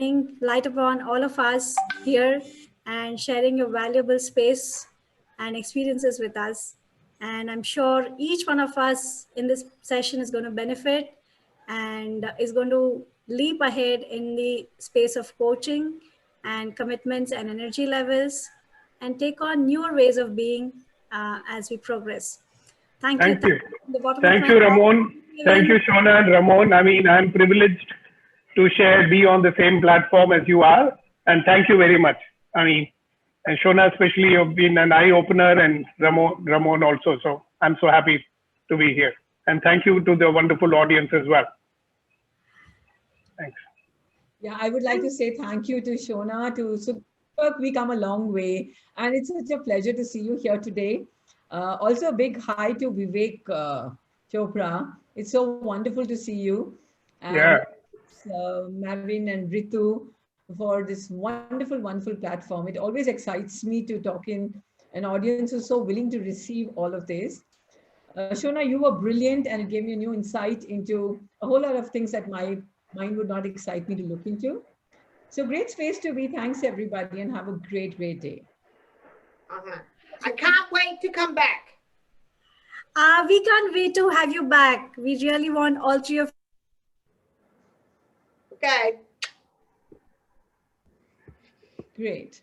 shining light upon all of us here and sharing your valuable space and experiences with us. And I'm sure each one of us in this session is going to benefit and is going to leap ahead in the space of coaching and commitments and energy levels and take on newer ways of being as we progress. Thank you. Thank you, Ramon. Thank you, Shona and Ramon. I mean, I'm privileged to be on the same platform as you are. And thank you very much. I mean, and Shona especially, you've been an eye-opener, and Ramon also. So I'm so happy to be here. And thank you to the wonderful audience as well. Thanks. Yeah, I would like to say thank you to Shona. We come a long way. And it's such a pleasure to see you here today. Also, a big hi to Vivek Chopra. It's so wonderful to see you. And yeah. Marvin and Ritu for this wonderful, wonderful platform. It always excites me to talk in an audience who's so willing to receive all of this. Shona, you were brilliant, and it gave me a new insight into a whole lot of things that my mind would not excite me to look into. So great space to be. Thanks, everybody, and have a great, great day. I can't wait to come back. We can't wait to have you back. We really want all three of you. Okay. Great.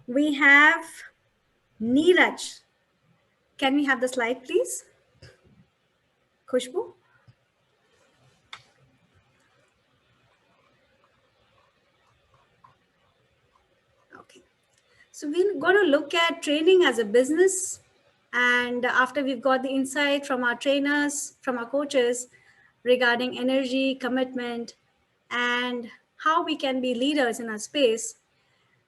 We have Neeraj. Can we have the slide, please? Khushbu? Okay. So we're going to look at training as a business. And after we've got the insight from our trainers, from our coaches regarding energy, commitment, and how we can be leaders in our space,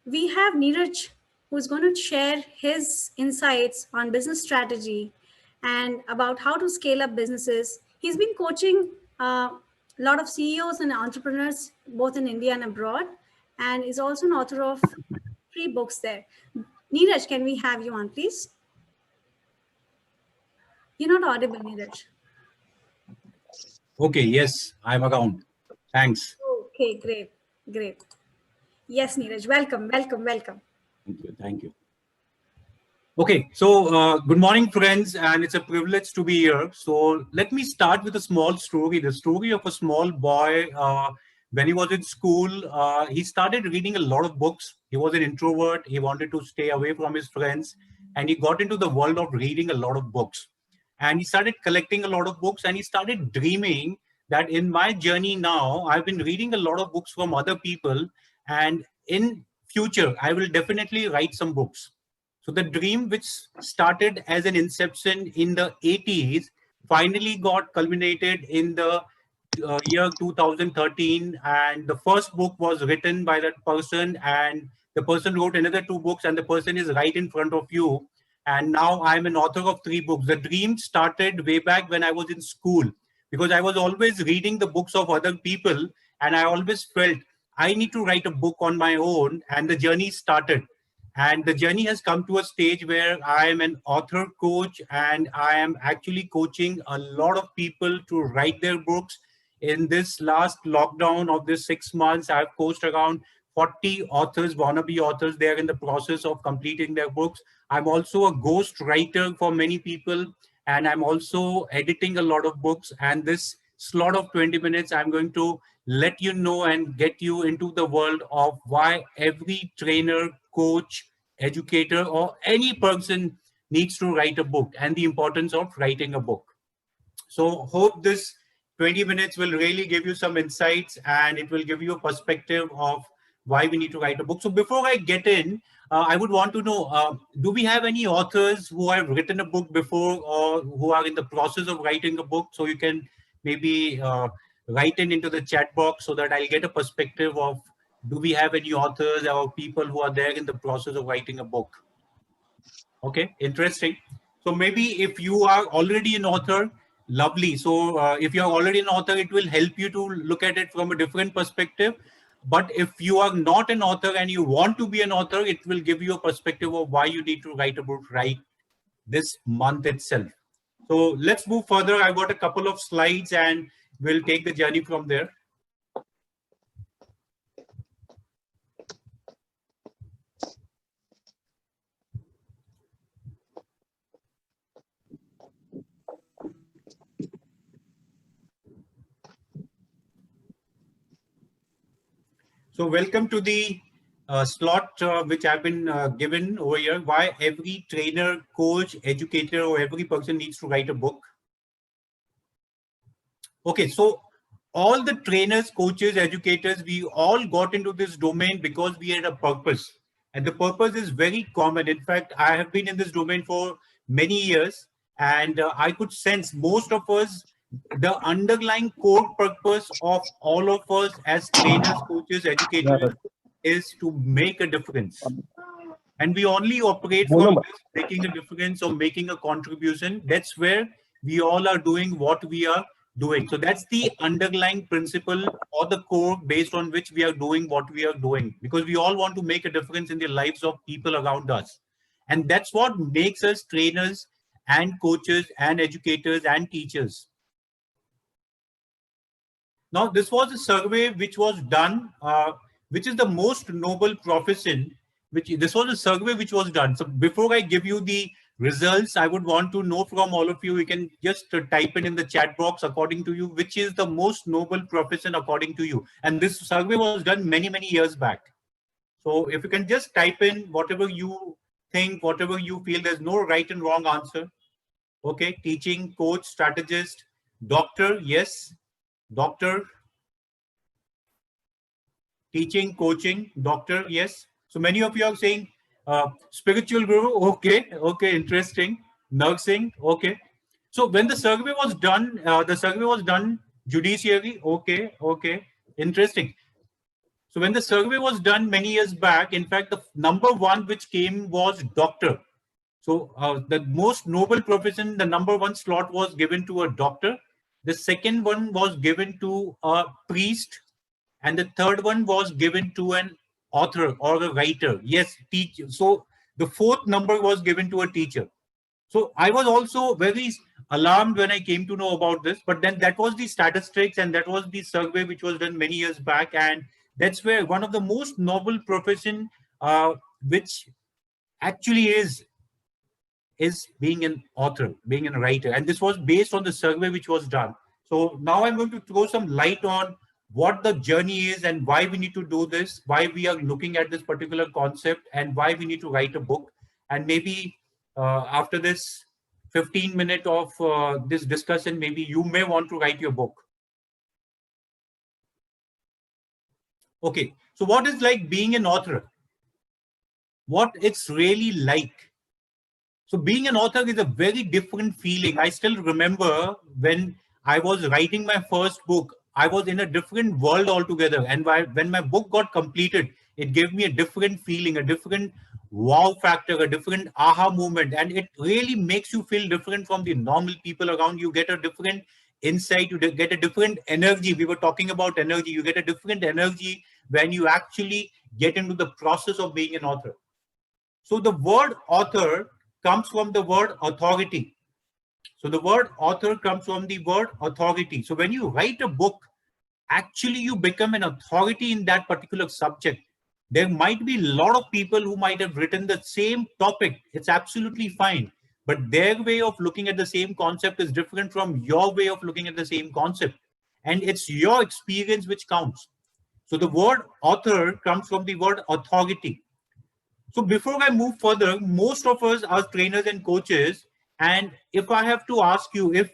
we have Neeraj, who's going to share his insights on business strategy and about how to scale up businesses. He's been coaching a lot of CEOs and entrepreneurs, both in India and abroad, and is also an author of 3 books there. Neeraj, can we have you on, please? You're not audible, Neeraj. Okay, yes, I'm around. Thanks. Okay, great, great. Yes, Neeraj, welcome. Thank you. Okay, so good morning, friends, and it's a privilege to be here. So let me start with a small story, the story of a small boy. When he was in school, he started reading a lot of books. He was an introvert. He wanted to stay away from his friends, and he got into the world of reading a lot of books. And he started collecting a lot of books, and he started dreaming that in my journey now, I've been reading a lot of books from other people, and in future, I will definitely write some books. So the dream, which started as an inception in the 80s, finally got culminated in the year 2013. And the first book was written by that person, and the person wrote another 2 books, and the person is right in front of you. And now I'm an author of 3 books. The dream started way back when I was in school, because I was always reading the books of other people, and I always felt I need to write a book on my own, and the journey started. And the journey has come to a stage where I am an author coach, and I am actually coaching a lot of people to write their books. In this last lockdown of this 6 months, I've coached around 40 authors, wannabe authors. They are in the process of completing their books. I'm also a ghost writer for many people, and I'm also editing a lot of books. And this slot of 20 minutes, I'm going to let you know and get you into the world of why every trainer, coach, educator, or any person needs to write a book, and the importance of writing a book. So hope this 20 minutes will really give you some insights, and it will give you a perspective of why we need to write a book. So before I get in, I would want to know, do we have any authors who have written a book before, or who are in the process of writing a book? So you can maybe write into the chat box so that I'll get a perspective of, do we have any authors or people who are there in the process of writing a book? Okay, interesting. So maybe if you are already an author, lovely. So if you're already an author, it will help you to look at it from a different perspective. But if you are not an author and you want to be an author, it will give you a perspective of why you need to write a book right this month itself. So let's move further. I've got a couple of slides and we'll take the journey from there. So welcome to the slot which I've been given over here. Why every trainer, coach, educator, or every person needs to write a book. Okay, so all the trainers, coaches, educators, we all got into this domain because we had a purpose. And the purpose is very common. In fact, I have been in this domain for many years, and I could sense most of us, the underlying core purpose of all of us as trainers, coaches, educators is to make a difference. And we only operate from this, making a difference or making a contribution. That's where we all are doing what we are doing. So that's the underlying principle or the core based on which we are doing what we are doing, because we all want to make a difference in the lives of people around us. And that's what makes us trainers and coaches and educators and teachers. Now, this was a survey which was done, which is the most noble profession. This was a survey which was done. So before I give you the results, I would want to know from all of you. You can just type it in the chat box according to you, which is the most noble profession according to you. And this survey was done many years back. So if you can just type in whatever you think, whatever you feel, there's no right and wrong answer. Okay, teaching, coach, strategist, doctor, yes. Doctor, teaching, coaching, doctor, yes. So many of you are saying spiritual guru, okay, interesting. Nursing, okay. So when the survey was done, judiciary, okay, interesting. So when the survey was done many years back, in fact, the number one which came was doctor. So the most noble profession, the number one slot was given to a doctor. The second one was given to a priest. And the third one was given to an author or a writer. Yes, teacher. So the fourth number was given to a teacher. So I was also very alarmed when I came to know about this, but then that was the statistics and that was the survey which was done many years back. And that's where one of the most noble profession, which actually is being an author, being a writer. And this was based on the survey which was done. So now I'm going to throw some light on what the journey is and why we need to do this, why we are looking at this particular concept, and why we need to write a book. And maybe after this 15 minutes of this discussion, maybe you may want to write your book. Okay, so what is like being an author? What it's really like? So being an author is a very different feeling. I still remember when I was writing my first book, I was in a different world altogether. And when my book got completed, it gave me a different feeling, a different wow factor, a different aha moment. And it really makes you feel different from the normal people around. You get a different insight, you get a different energy. We were talking about energy. You get a different energy when you actually get into the process of being an author. So the word author comes from the word authority. So the word author comes from the word authority. So when you write a book, actually you become an authority in that particular subject. There might be a lot of people who might have written the same topic. It's absolutely fine. But their way of looking at the same concept is different from your way of looking at the same concept. And it's your experience which counts. So the word author comes from the word authority. So before I move further, most of us are trainers and coaches. And if I have to ask you,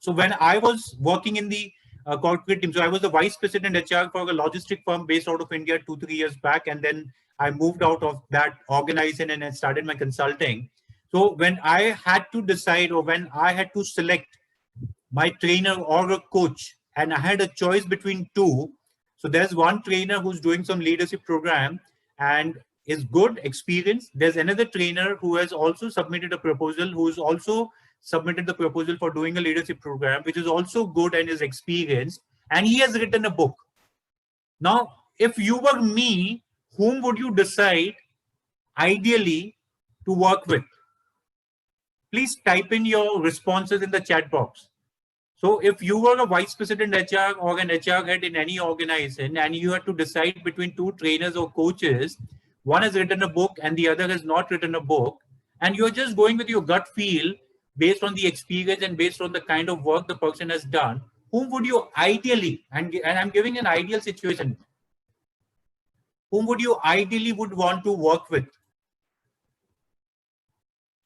so when I was working in the corporate team, so I was the vice president HR for a logistic firm based out of India 2-3 years back. And then I moved out of that organization and I started my consulting. So when I had to decide, or when I had to select my trainer or a coach, and I had a choice between two. So there's one trainer who's doing some leadership program and is good, experienced. There's another trainer who has also submitted a proposal, who's also submitted the proposal for doing a leadership program, which is also good and is experienced. And he has written a book. Now, if you were me, whom would you decide ideally to work with? please type in your responses in the chat box. So if you were a vice president HR or an HR head in any organization and you had to decide between two trainers or coaches, one has written a book and the other has not written a book, and you're just going with your gut feel based on the experience and based on the kind of work the person has done, whom would you ideally, and I'm giving an ideal situation, whom would you ideally would want to work with?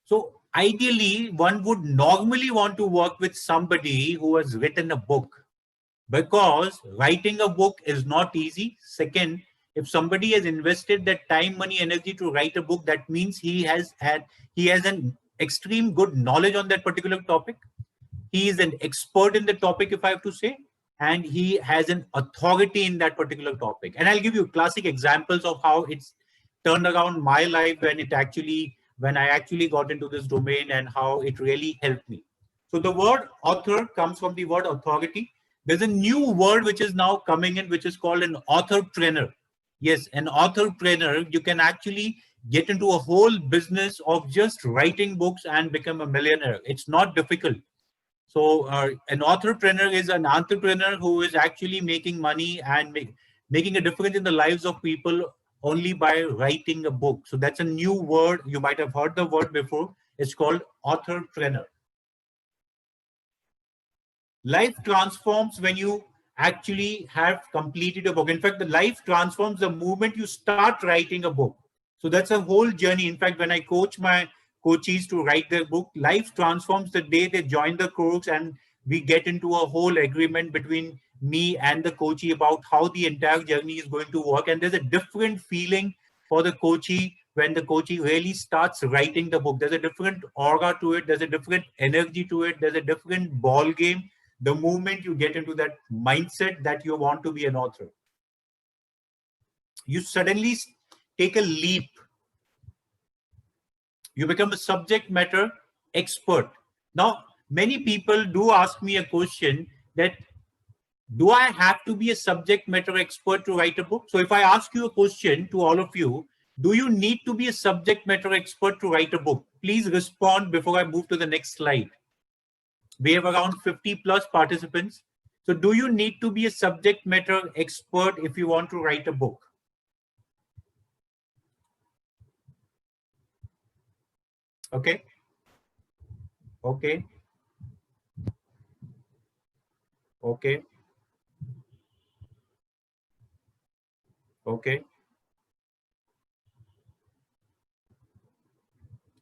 So ideally, one would normally want to work with somebody who has written a book, because writing a book is not easy. Second, if somebody has invested that time, money, energy to write a book, that means he has an extreme good knowledge on that particular topic. He is an expert in the topic, if I have to say, and he has an authority in that particular topic. And I'll give you classic examples of how it's turned around my life when I actually got into this domain and how it really helped me. So the word author comes from the word authority. There's a new word which is now coming in, which is called an authorpreneur. Yes, an authorpreneur. You can actually get into a whole business of just writing books and become a millionaire. It's not difficult. So an entrepreneur is an entrepreneur who is actually making money and making a difference in the lives of people only by writing a book. So that's a new word. You might have heard the word before. It's called entrepreneur. Life transforms when you actually have completed a book. In fact, the life transforms the moment you start writing a book. So that's a whole journey. In fact, when I coach my coaches to write their book, life transforms the day they join the course, and we get into a whole agreement between me and the coachee about how the entire journey is going to work. And there's a different feeling for the coachee when the coachee really starts writing the book. There's a different aura to it. There's a different energy to it. There's a different ball game the moment you get into that mindset that you want to be an author. You suddenly take a leap. You become a subject matter expert. Now, many people do ask me a question that, do I have to be a subject matter expert to write a book? So if I ask you a question to all of you, do you need to be a subject matter expert to write a book? Please respond before I move to the next slide. We have around 50 plus participants. So do you need to be a subject matter expert if you want to write a book? Okay. Okay. Okay. Okay.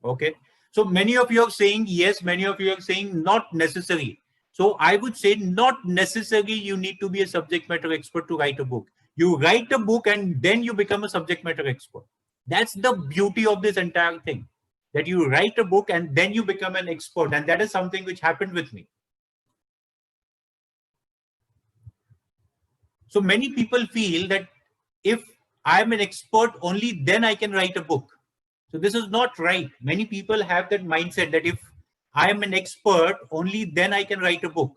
Okay. So many of you are saying yes, many of you are saying not necessary. So I would say not necessarily you need to be a subject matter expert to write a book. You write a book and then you become a subject matter expert. That's the beauty of this entire thing, that you write a book and then you become an expert. And that is something which happened with me. So many people feel that if I'm an expert, only then I can write a book. So this is not right. Many people have that mindset that if I am an expert, only then I can write a book.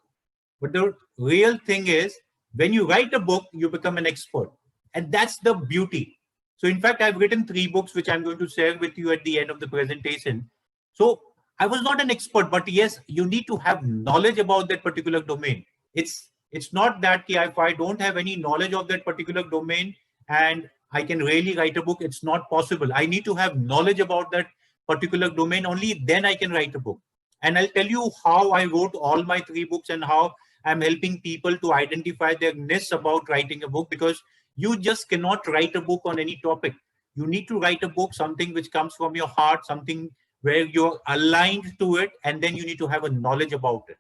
But the real thing is, when you write a book, you become an expert. And that's the beauty. So in fact, I've written 3 books, which I'm going to share with you at the end of the presentation. So I was not an expert, but yes, you need to have knowledge about that particular domain. It's not that if I don't have any knowledge of that particular domain and I can really write a book, it's not possible. I need to have knowledge about that particular domain, only then I can write a book. And I'll tell you how I wrote all my 3 books and how I'm helping people to identify their niche about writing a book, because you just cannot write a book on any topic. You need to write a book, something which comes from your heart, something where you're aligned to it, and then you need to have a knowledge about it.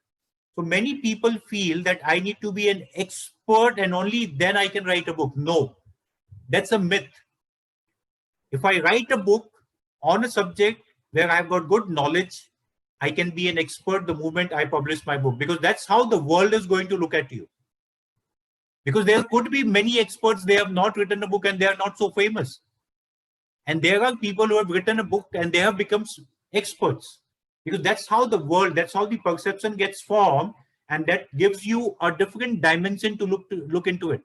So many people feel that I need to be an expert and only then I can write a book. No, that's a myth. If I write a book on a subject where I've got good knowledge, I can be an expert the moment I publish my book, because that's how the world is going to look at you. Because there could be many experts, they have not written a book and they are not so famous. And there are people who have written a book and they have become experts. Because that's how the world, that's how the perception gets formed, and that gives you a different dimension to look into it.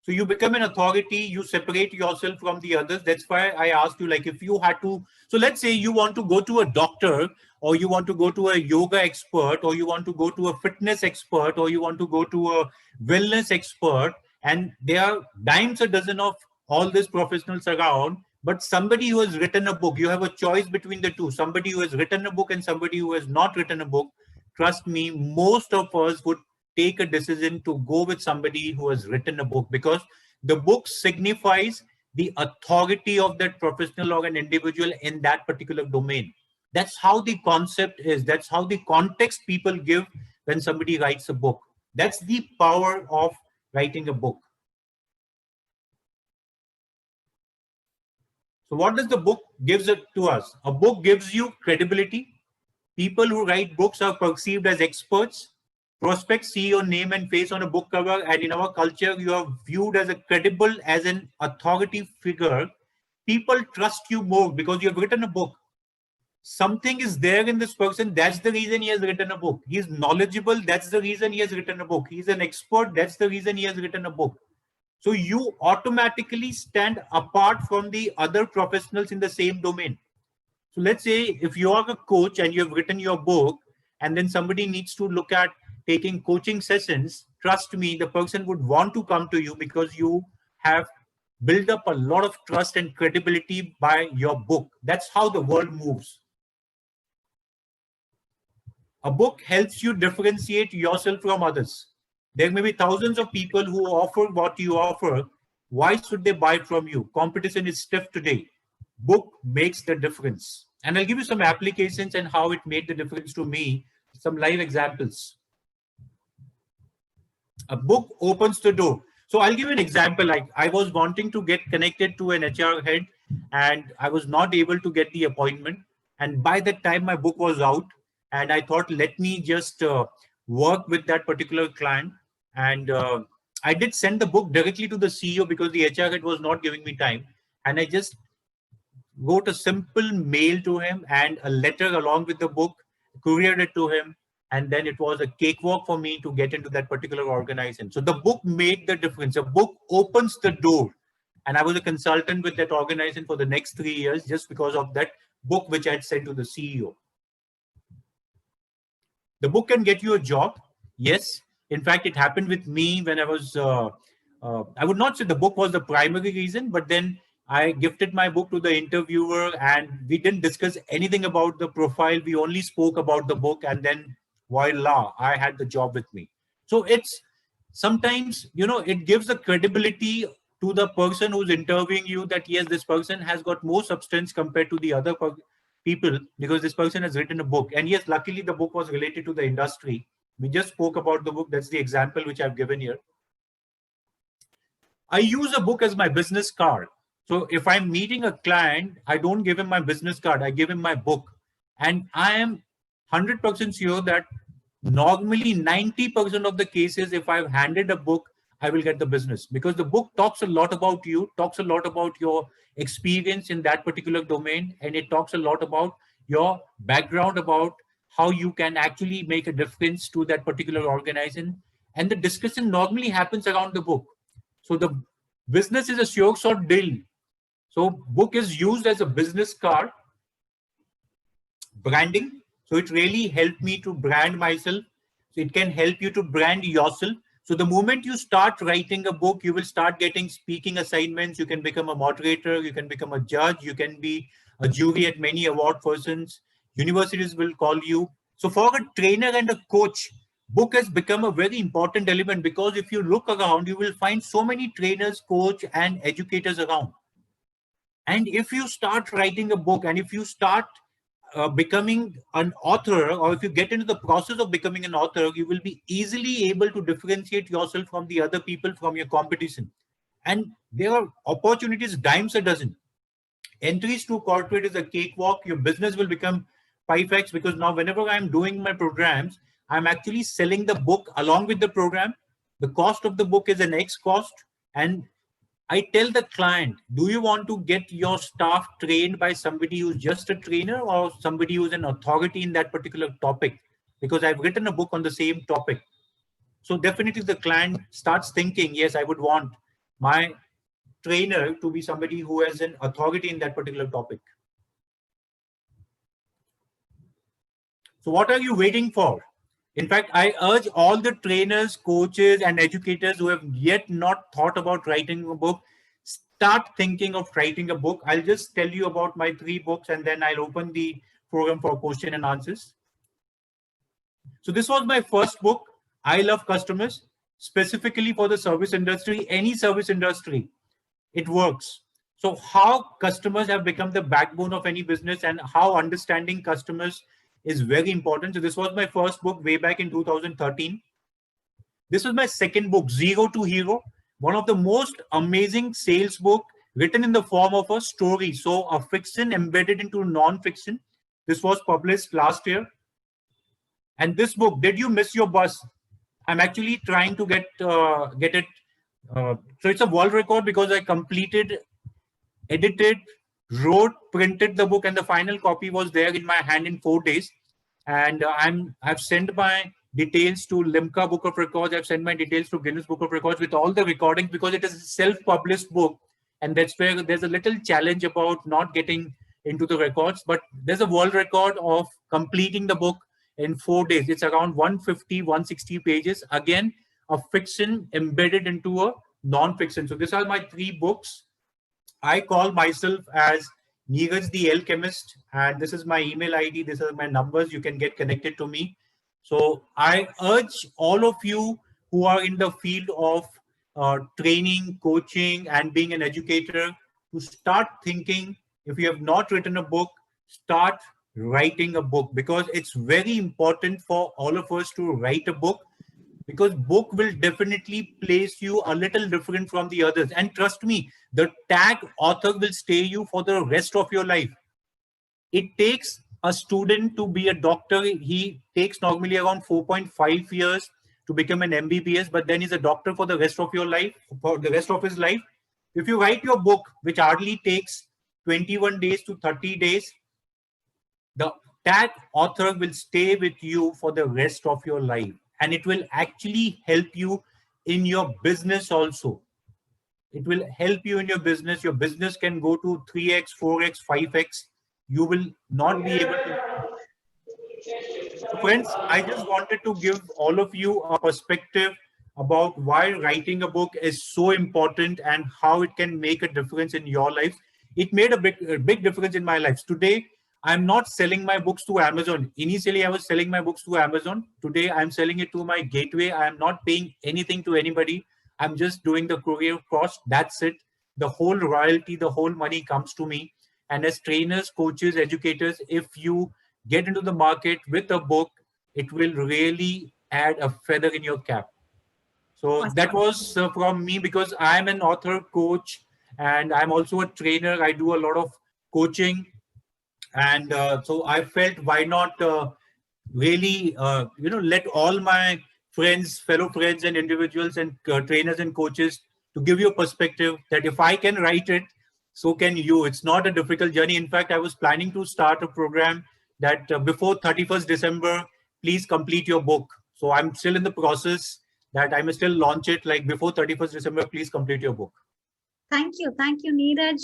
So you become an authority, you separate yourself from the others. That's why I asked you, like, if you had to, so let's say you want to go to a doctor, or you want to go to a yoga expert, or you want to go to a fitness expert, or you want to go to a wellness expert, and there are dimes a dozen of all these professionals around, but somebody who has written a book, you have a choice between the two, somebody who has written a book and somebody who has not written a book. Trust me, most of us would take a decision to go with somebody who has written a book, because the book signifies the authority of that professional or an individual in that particular domain. That's how the concept is. That's how the context people give when somebody writes a book. That's the power of writing a book. So what does the book gives it to us? A book gives you credibility. People who write books are perceived as experts. Prospects see your name and face on a book cover, and in our culture, you are viewed as a credible, as an authority figure. People trust you more because you have written a book. Something is there in this person. That's the reason he has written a book. He is knowledgeable. That's the reason he has written a book. He's an expert. That's the reason he has written a book. So you automatically stand apart from the other professionals in the same domain. So let's say if you are a coach and you have written your book, and then somebody needs to look at taking coaching sessions, trust me, the person would want to come to you because you have built up a lot of trust and credibility by your book. That's how the world moves. A book helps you differentiate yourself from others. There may be thousands of people who offer what you offer. Why should they buy from you? Competition is stiff today. Book makes the difference. And I'll give you some applications and how it made the difference to me, some live examples. A book opens the door. So I'll give you an example. Like, I was wanting to get connected to an HR head, and I was not able to get the appointment. And by that time, my book was out. And I thought, let me just work with that particular client. And I did send the book directly to the CEO because the HR head was not giving me time. And I just wrote a simple mail to him and a letter along with the book, couriered it to him. And then it was a cakewalk for me to get into that particular organization. So the book made the difference. A book opens the door. And I was a consultant with that organization for the next 3 years just because of that book which I had sent to the CEO. The book can get you a job. Yes. In fact, it happened with me when I was, I would not say the book was the primary reason, but then I gifted my book to the interviewer and we didn't discuss anything about the profile. We only spoke about the book, and then voila, I had the job with me. So it's sometimes, you know, it gives the credibility to the person who's interviewing you that yes, this person has got more substance compared to the other people because this person has written a book. And yes, luckily the book was related to the industry. We just spoke about the book. That's the example which I've given here. I use a book as my business card. So if I'm meeting a client, I don't give him my business card. I give him my book. And I am 100% sure that normally 90% of the cases, if I've handed a book, I will get the business because the book talks a lot about you, talks a lot about your experience in that particular domain. And it talks a lot about your background, about how you can actually make a difference to that particular organization. And the discussion normally happens around the book. So the business is a sure shot deal. So book is used as a business card. Branding. So it really helped me to brand myself. So it can help you to brand yourself. So the moment you start writing a book, you will start getting speaking assignments. You can become a moderator. You can become a judge. You can be a jury at many award persons. Universities will call you. So for a trainer and a coach, book has become a very important element because if you look around, you will find so many trainers, coach, and educators around. And if you start writing a book and if you start becoming an author, or if you get into the process of becoming an author, you will be easily able to differentiate yourself from the other people, from your competition. And there are opportunities dimes a dozen. Entries to corporate is a cakewalk. Your business will become 5x because now whenever I'm doing my programs, I'm actually selling the book along with the program. The cost of the book is an X cost. And I tell the client, do you want to get your staff trained by somebody who's just a trainer or somebody who's an authority in that particular topic? Because I've written a book on the same topic. So definitely the client starts thinking, yes, I would want my trainer to be somebody who has an authority in that particular topic. So what are you waiting for? In fact, I urge all the trainers, coaches, and educators who have yet not thought about writing a book, start thinking of writing a book. I'll just tell you about my 3 books and then I'll open the forum for question and answers. So this was my first book, I Love Customers, specifically for the service industry, any service industry. It works. So how customers have become the backbone of any business and how understanding customers is very important. So this was my first book way back in 2013. This was my second book, Zero to Hero, one of the most amazing sales book written in the form of a story. So a fiction embedded into non-fiction. This was published last year. And this book, Did You Miss Your Bus? I'm actually trying to get it. So it's a world record because I completed, edited, wrote, printed the book, and the final copy was there in my hand in 4 days. And I've sent my details to Limca Book of Records. I've sent my details to Guinness Book of Records with all the recordings because it is a self-published book, and that's where there's a little challenge about not getting into the records. But there's a world record of completing the book in 4 days. It's around 150, 160 pages. Again, a fiction embedded into a non-fiction. So these are my 3 books. I call myself as Neeraj the Alchemist, and this is my email ID. These are my numbers. You can get connected to me. So I urge all of you who are in the field of training, coaching, and being an educator to start thinking. If you have not written a book, start writing a book, because it's very important for all of us to write a book, because book will definitely place you a little different from the others. And trust me, the tag author will stay you for the rest of your life. It takes a student to be a doctor. He takes normally around 4.5 years to become an MBBS, but then he's a doctor for the rest of your life, for the rest of his life. If you write your book, which hardly takes 21 days to 30 days, the tag author will stay with you for the rest of your life. And it will actually help you in your business also. It will help you in your business. Your business can go to 3x, 4x, 5x. You will not be able to. So friends, I just wanted to give all of you a perspective about why writing a book is so important and how it can make a difference in your life. It made a big difference in my life. Today, I'm not selling my books to Amazon. Initially, I was selling my books to Amazon. Today, I'm selling it to my gateway. I'm not paying anything to anybody. I'm just doing the courier cost. That's it. The whole royalty, the whole money comes to me. And as trainers, coaches, educators, if you get into the market with a book, it will really add a feather in your cap. So that was from me, because I'm an author, coach, and I'm also a trainer. I do a lot of coaching. And so I felt, why not really, let all my friends, fellow friends and individuals and trainers and coaches to give you a perspective that if I can write it, so can you. It's not a difficult journey. In fact, I was planning to start a program that before 31st December, please complete your book. So I'm still in the process that I may still launch it, like before 31st December, please complete your book. Thank you, Neeraj.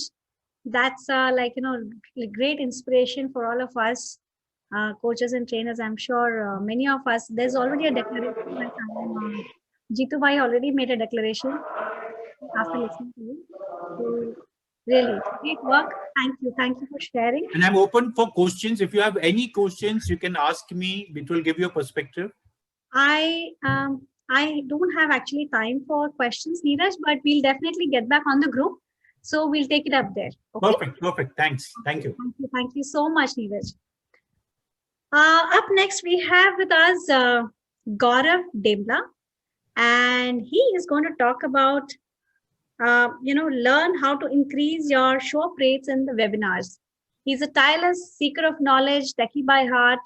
That's great inspiration for all of us, coaches and trainers. I'm sure many of us. There's already a declaration by someone. Jitu Bhai already made a declaration after listening to you. So really, great work. Thank you for sharing. And I'm open for questions. If you have any questions, you can ask me. It will give you a perspective. I don't have actually time for questions, Neeraj, but we'll definitely get back on the group. So we'll take it up there. Okay? Perfect. Thanks. Thank you. Thank you so much, Neeraj. Up next, we have with us Gaurav Debla, and he is going to talk about, learn how to increase your show up rates in the webinars. He's a tireless seeker of knowledge, techie by heart,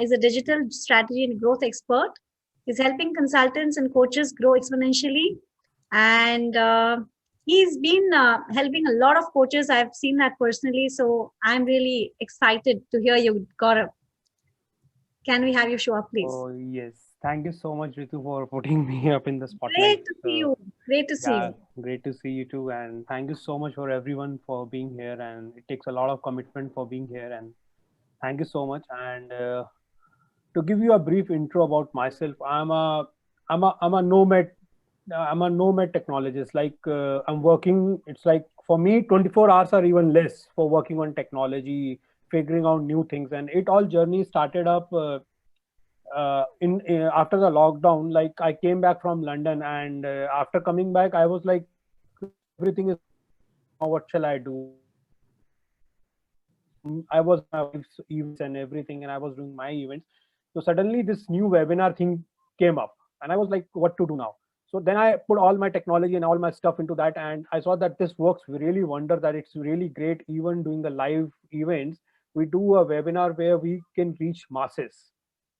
is a digital strategy and growth expert. He's helping consultants and coaches grow exponentially. And he's been helping a lot of coaches. I've seen that personally. So I'm really excited to hear you, Gaurav. Can we have you show up, please? Oh, yes. Thank you so much, Ritu, for putting me up in the spotlight. Great to see you. Great to see Yeah, you. great to see you too. And thank you so much for everyone for being here. And it takes a lot of commitment for being here. And thank you so much. And to give you a brief intro about myself, I'm a nomad. I'm a nomad technologist. Like I'm working. It's like for me, 24 hours are even less for working on technology, figuring out new things. And it all journey started up. In After the lockdown, like I came back from London, and after coming back I was like, everything is now, what shall I do? I was my wife's events and everything, and I was doing my events. So suddenly this new webinar thing came up, and I was like, what to do now? So then I put all my technology and all my stuff into that, and I saw that this works really wonder, that it's really great. Even doing the live events, we do a webinar where we can reach masses.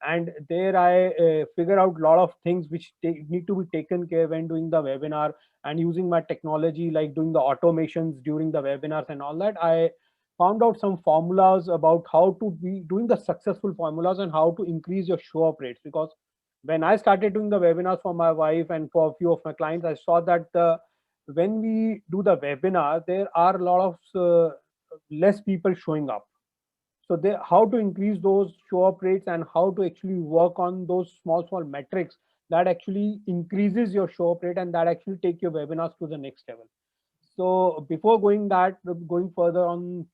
And there I figure out a lot of things which need to be taken care when doing the webinar, and using my technology, like doing the automations during the webinars and all that. I found out some formulas about how to be doing the successful formulas and how to increase your show up rates. Because when I started doing the webinars for my wife and for a few of my clients, I saw that when we do the webinar, there are a lot of less people showing up. So they, how to increase those show up rates, and how to actually work on those small metrics that actually increases your show up rate, and that actually take your webinars to the next level. So before going further on,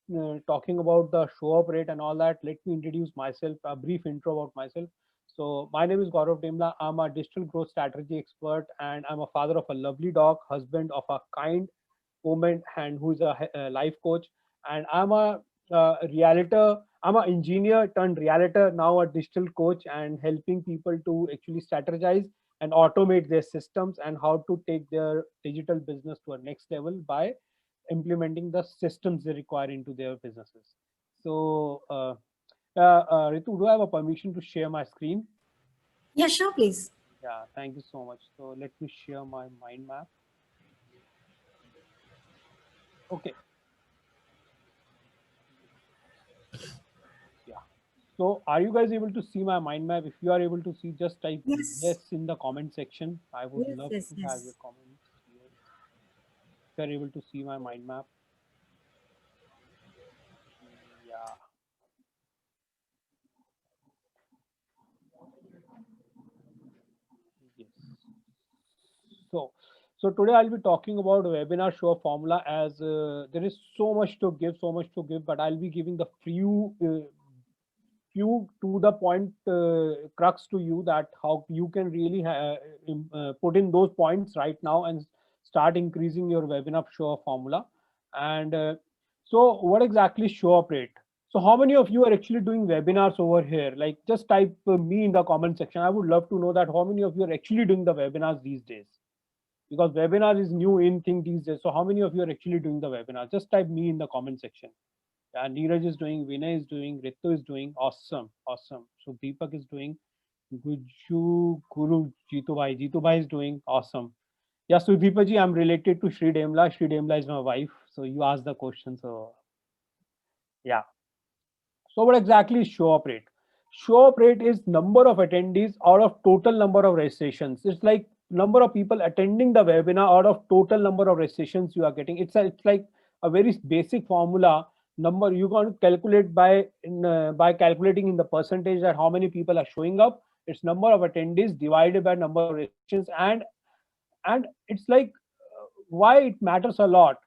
talking about the show up rate and all that, let me introduce myself, a brief intro about myself. So my name is Gaurav Demla. I'm a digital growth strategy expert, and I'm a father of a lovely dog, husband of a kind woman, and who is a life coach. And I'm a realtor. I'm an engineer turned realtor, now a digital coach, and helping people to actually strategize and automate their systems, and how to take their digital business to a next level by implementing the systems they require into their businesses. So, Ritu, do I have a permission to share my screen? Yeah, sure, please. Yeah, thank you so much. So let me share my mind map. Okay, yeah. So are you guys able to see my mind map? If you are able to see, just type Yes. yes in the comment section. I would Yes, love yes, to have your yes. comments. Yes. If you are able to see my mind map. Yeah. Yes. So, so today I'll be talking about webinar show formula, as there is so much to give, but I'll be giving the few to the point crux to you, that how you can really put in those points right now and start increasing your webinar show up formula. And so what exactly show up rate? So how many of you are actually doing webinars over here? Like, just type me in the comment section. I would love to know that how many of you are actually doing the webinars these days, because webinar is new in thing these days. So how many of you are actually doing the webinar? Just type me in the comment section. Yeah, Neeraj is doing, Vinay is doing, Ritu is doing. Awesome, awesome. So Deepak is doing, Guju, Guru, Jitu Bhai is doing. Awesome. Yeah, so Deepak I'm related to Shri Demla. Shri Demla is my wife. So you asked the question. So yeah. So what exactly is show up rate? Show up rate is number of attendees out of total number of registrations. It's like number of people attending the webinar out of total number of registrations you are getting. It's like a very basic formula. Number you can calculate by calculating in the percentage that how many people are showing up. It's number of attendees divided by number of registrations. And it's like why it matters a lot.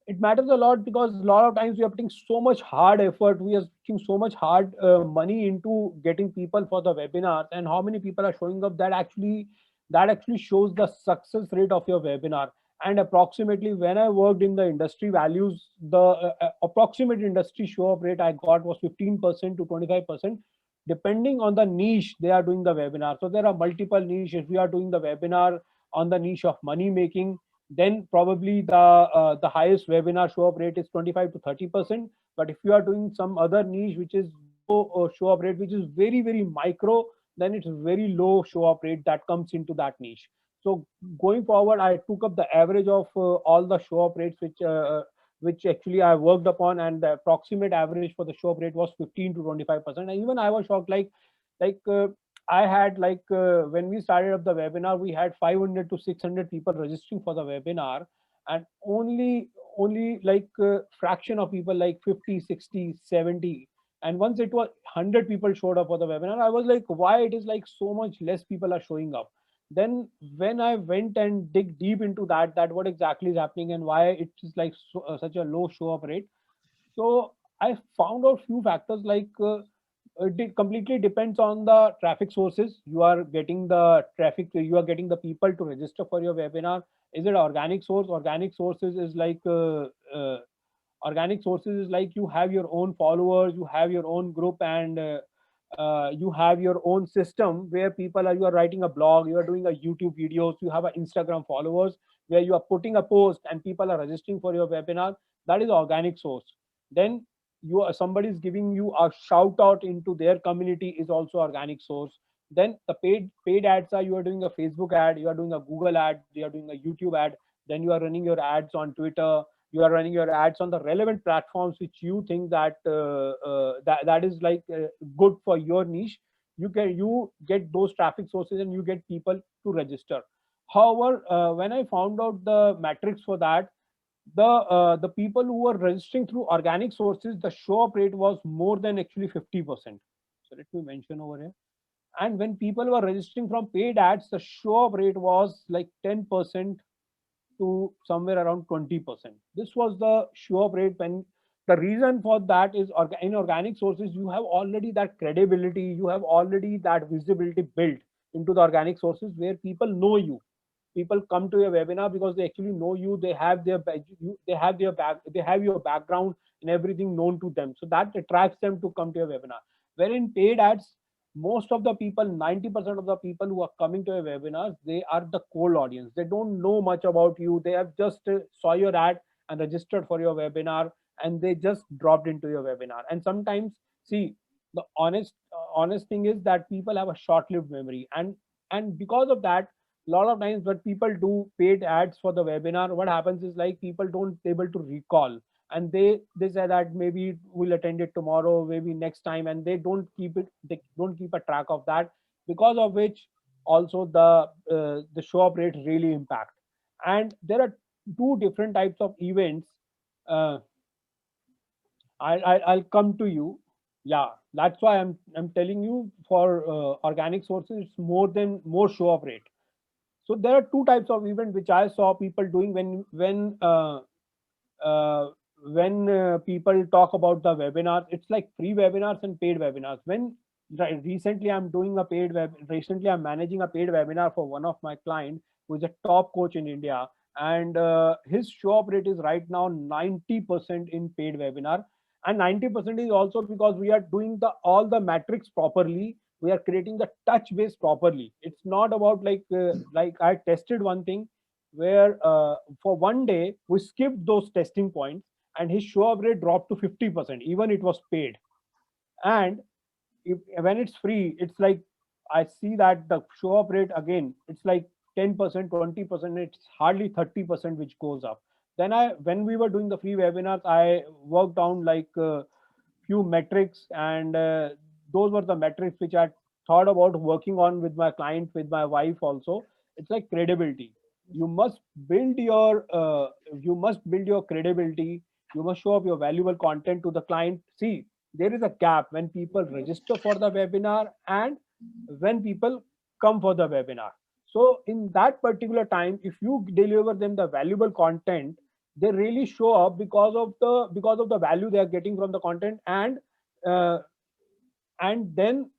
It matters a lot because a lot of times we are putting so much hard effort, we are putting so much hard money into getting people for the webinars, and how many people are showing up, that actually shows the success rate of your webinar. And approximately, when I worked in the industry values, the approximate industry show up rate I got was 15% to 25%, depending on the niche they are doing the webinar. So there are multiple niches. If we are doing the webinar on the niche of money making, then probably the highest webinar show up rate is 25 to 30%. But if you are doing some other niche which is low show up rate, which is very micro, then it's very low show up rate that comes into that niche. So going forward, I took up the average of all the show up rates which actually I worked upon, and the approximate average for the show up rate was 15 to 25%. And even I was shocked, like I had like when we started up the webinar, we had 500 to 600 people registering for the webinar, and only like fraction of people, like 50, 60, 70. And once it was 100 people showed up for the webinar, I was like, why it is like so much less people are showing up? Then when I went and dig deep into that what exactly is happening and why it is like such a low show up rate. So I found out few factors like it completely depends on the traffic sources. You are getting the traffic, you are getting the people to register for your webinar. Is it organic source? Organic sources is like you have your own followers, you have your own group, and you have your own system where people are, you are writing a blog, you are doing a YouTube videos, you have an Instagram followers where you are putting a post and people are registering for your webinar. That is organic source. Then you are, somebody is giving you a shout out into their community is also organic source. Then the paid ads are, you are doing a Facebook ad, you are doing a Google ad, you are doing a YouTube ad, then you are running your ads on Twitter, you are running your ads on the relevant platforms which you think that that is like good for your niche. You get those traffic sources and you get people to register. However, when I found out the metrics for that, the people who were registering through organic sources, the show up rate was more than actually 50%. So let me mention over here. And when people were registering from paid ads, the show up rate was like 10% to somewhere around 20%. This was the show up rate. When the reason for that is in organic sources, you have already that credibility, you have already that visibility built into the organic sources where people know you. People come to your webinar because they actually know you. They have they have your background and everything known to them. So that attracts them to come to your webinar. Wherein paid ads, most of the people, 90% of the people who are coming to your webinars, they are the cold audience. They don't know much about you. They have just saw your ad and registered for your webinar, and they just dropped into your webinar. And sometimes, see, the honest thing is that people have a short-lived memory, and because of that, a lot of times when people do paid ads for the webinar, what happens is like people don't able to recall, and they say that maybe we'll attend it tomorrow, maybe next time, and they don't keep a track of that, because of which also the show up rate really impact. And there are two different types of events. uh, I'll come to you. Yeah, that's why I'm telling you, for organic sources it's more show up rate. So there are two types of event which I saw people doing uh, when people talk about the webinars. It's like free webinars and paid webinars. Recently I'm managing a paid webinar for one of my clients who is a top coach in India, and his show up rate is right now 90% in paid webinar. And 90% is also because we are doing all the metrics properly, we are creating the touch base properly. It's not about like I tested one thing where for one day we skipped those testing points and his show up rate dropped to 50%, even it was paid. And when it's free, it's like I see that the show up rate again, it's like 10%, 20%, it's hardly 30% which goes up. Then when we were doing the free webinars, I worked down like few metrics, and those were the metrics which I thought about working on with my client, with my wife also. It's like credibility. You must build your credibility. You must show up your valuable content to the client. See, there is a gap when people register for the webinar and when people come for the webinar. So in that particular time, if you deliver them the valuable content, they really show up because of the value they are getting from the content. Uh, and then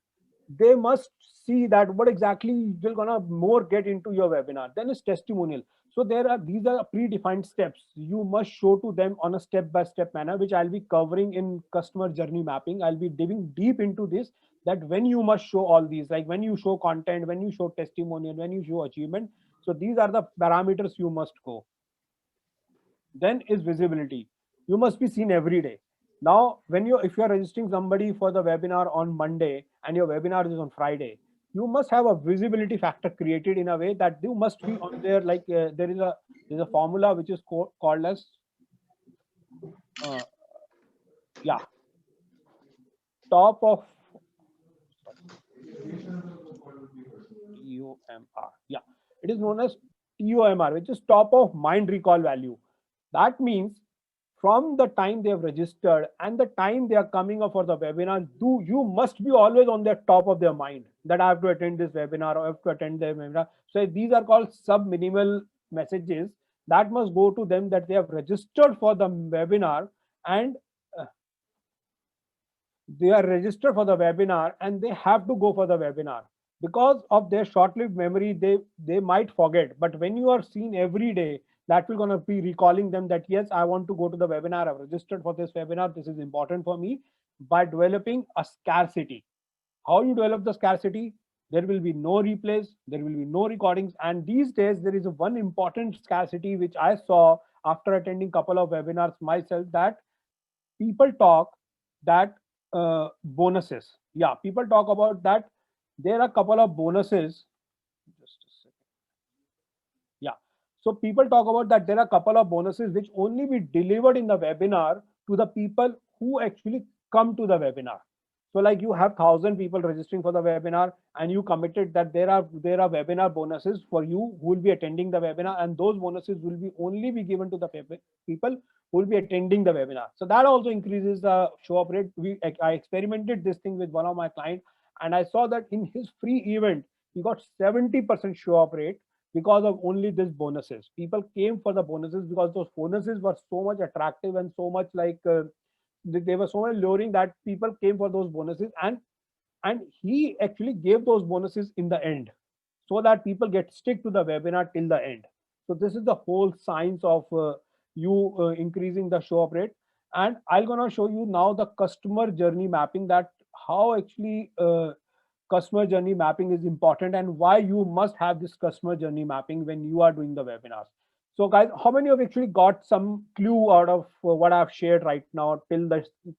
they must see that what exactly you're gonna more get into your webinar. Then is testimonial. So these are predefined steps you must show to them on a step-by-step manner, which I'll be covering in customer journey mapping. I'll be digging deep into this, that when you must show all these, like when you show content, when you show testimonial, when you show achievement. So these are the parameters you must go. Then is visibility. You must be seen every day. Now if you're registering somebody for the webinar on Monday and your webinar is on Friday, you must have a visibility factor created in a way that you must be on there. Like there's a formula which is called as uh, yeah top of TOMR. Yeah, it is known as TOMR, which is top of mind recall value. That means from the time they have registered and the time they are coming up for the webinar, you must be always on the top of their mind that I have to attend this webinar or I have to attend their webinar. So these are called sub-minimal messages that must go to them that they have registered for the webinar and they are registered for the webinar and they have to go for the webinar. Because of their short-lived memory, they might forget. But when you are seen every day, that will gonna be recalling them that yes, I want to go to the webinar. I've registered for this webinar. This is important for me. By developing a scarcity. How you develop the scarcity? There will be no replays. There will be no recordings. And these days, there is one important scarcity which I saw after attending couple of webinars myself, that people talk that bonuses. Yeah, people talk about that there are a couple of bonuses. Just a second. Yeah, so people talk about that there are a couple of bonuses which only be delivered in the webinar to the people who actually come to the webinar. So like you have 1,000 people registering for the webinar and you committed that there are webinar bonuses for you who will be attending the webinar, and those bonuses will be only be given to the people who will be attending the webinar. So that also increases the show up rate. I experimented this thing with one of my clients and I saw that in his free event he got 70% show up rate because of only these bonuses. People came for the bonuses because those bonuses were so much attractive and so much like they were so much luring that people came for those bonuses, and he actually gave those bonuses in the end so that people get stick to the webinar till the end. So this is the whole science of you increasing the show up rate. And I'm gonna show you now the customer journey mapping, that how actually customer journey mapping is important and why you must have this customer journey mapping when you are doing the webinars. So guys, how many of you actually got some clue out of what I've shared right now till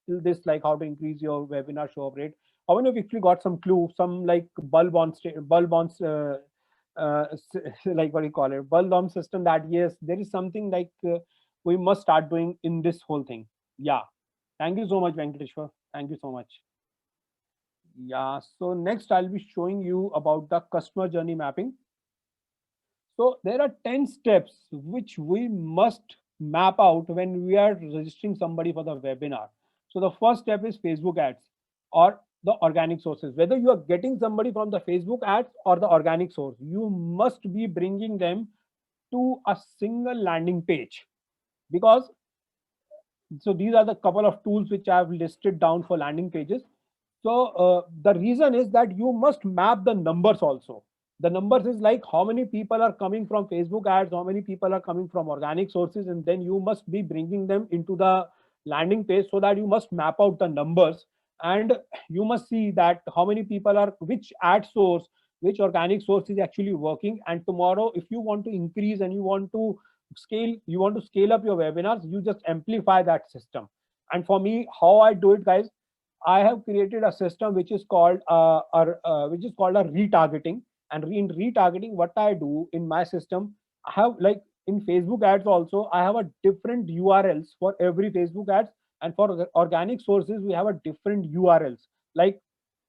this, like how to increase your webinar show up rate? How many of you actually got some clue, some like bulb on like what do you call it, bulb on system, that yes, there is something like we must start doing in this whole thing. Yeah, thank you so much, Venkateshwar. Thank you so much. Yeah, so next I'll be showing you about the customer journey mapping. So there are 10 steps which we must map out when we are registering somebody for the webinar. So the first step is Facebook ads or the organic sources. Whether you are getting somebody from the Facebook ads or the organic source, you must be bringing them to a single landing page, because so these are the couple of tools which I've listed down for landing pages. So the reason is that you must map the numbers also. The numbers is like how many people are coming from Facebook ads, how many people are coming from organic sources, and then you must be bringing them into the landing page, so that you must map out the numbers and you must see that how many people are, which ad source, which organic source is actually working. And tomorrow, if you want to increase and you want to scale up your webinars, you just amplify that system. And for me, how I do it, guys, I have created a system which is called a retargeting. And in retargeting, what I do in my system, I have, like in Facebook ads also, I have a different URLs for every Facebook ads, and for organic sources we have a different URLs. Like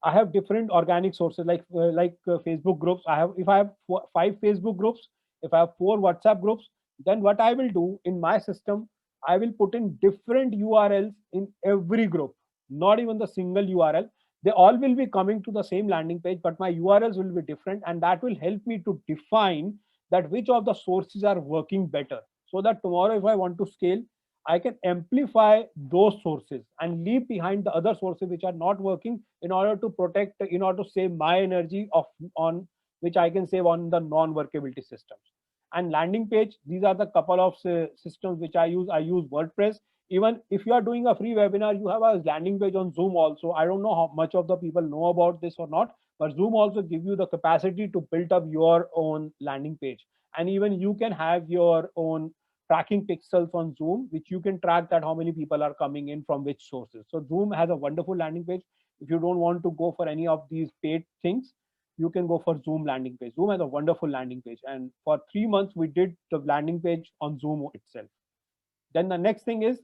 I have different organic sources like Facebook groups. If I have 5 Facebook groups, if I have 4 WhatsApp groups, then what I will do in my system, I will put in different URLs in every group, not even the single URL. They all will be coming to the same landing page, but my URLs will be different, and that will help me to define that which of the sources are working better, so that tomorrow if I want to scale, I can amplify those sources and leave behind the other sources which are not working, in order to protect, in order to save my energy on which I can save on the non-workability systems. And landing page, these are the couple of systems which I use. I use WordPress. Even if you are doing a free webinar, you have a landing page on Zoom also. I don't know how much of the people know about this or not, but Zoom also give you the capacity to build up your own landing page. And even you can have your own tracking pixels on Zoom, which you can track that how many people are coming in from which sources. So Zoom has a wonderful landing page. If you don't want to go for any of these paid things, you can go for Zoom landing page. Zoom has a wonderful landing page. And for 3 months, we did the landing page on Zoom itself. Then the next thing is,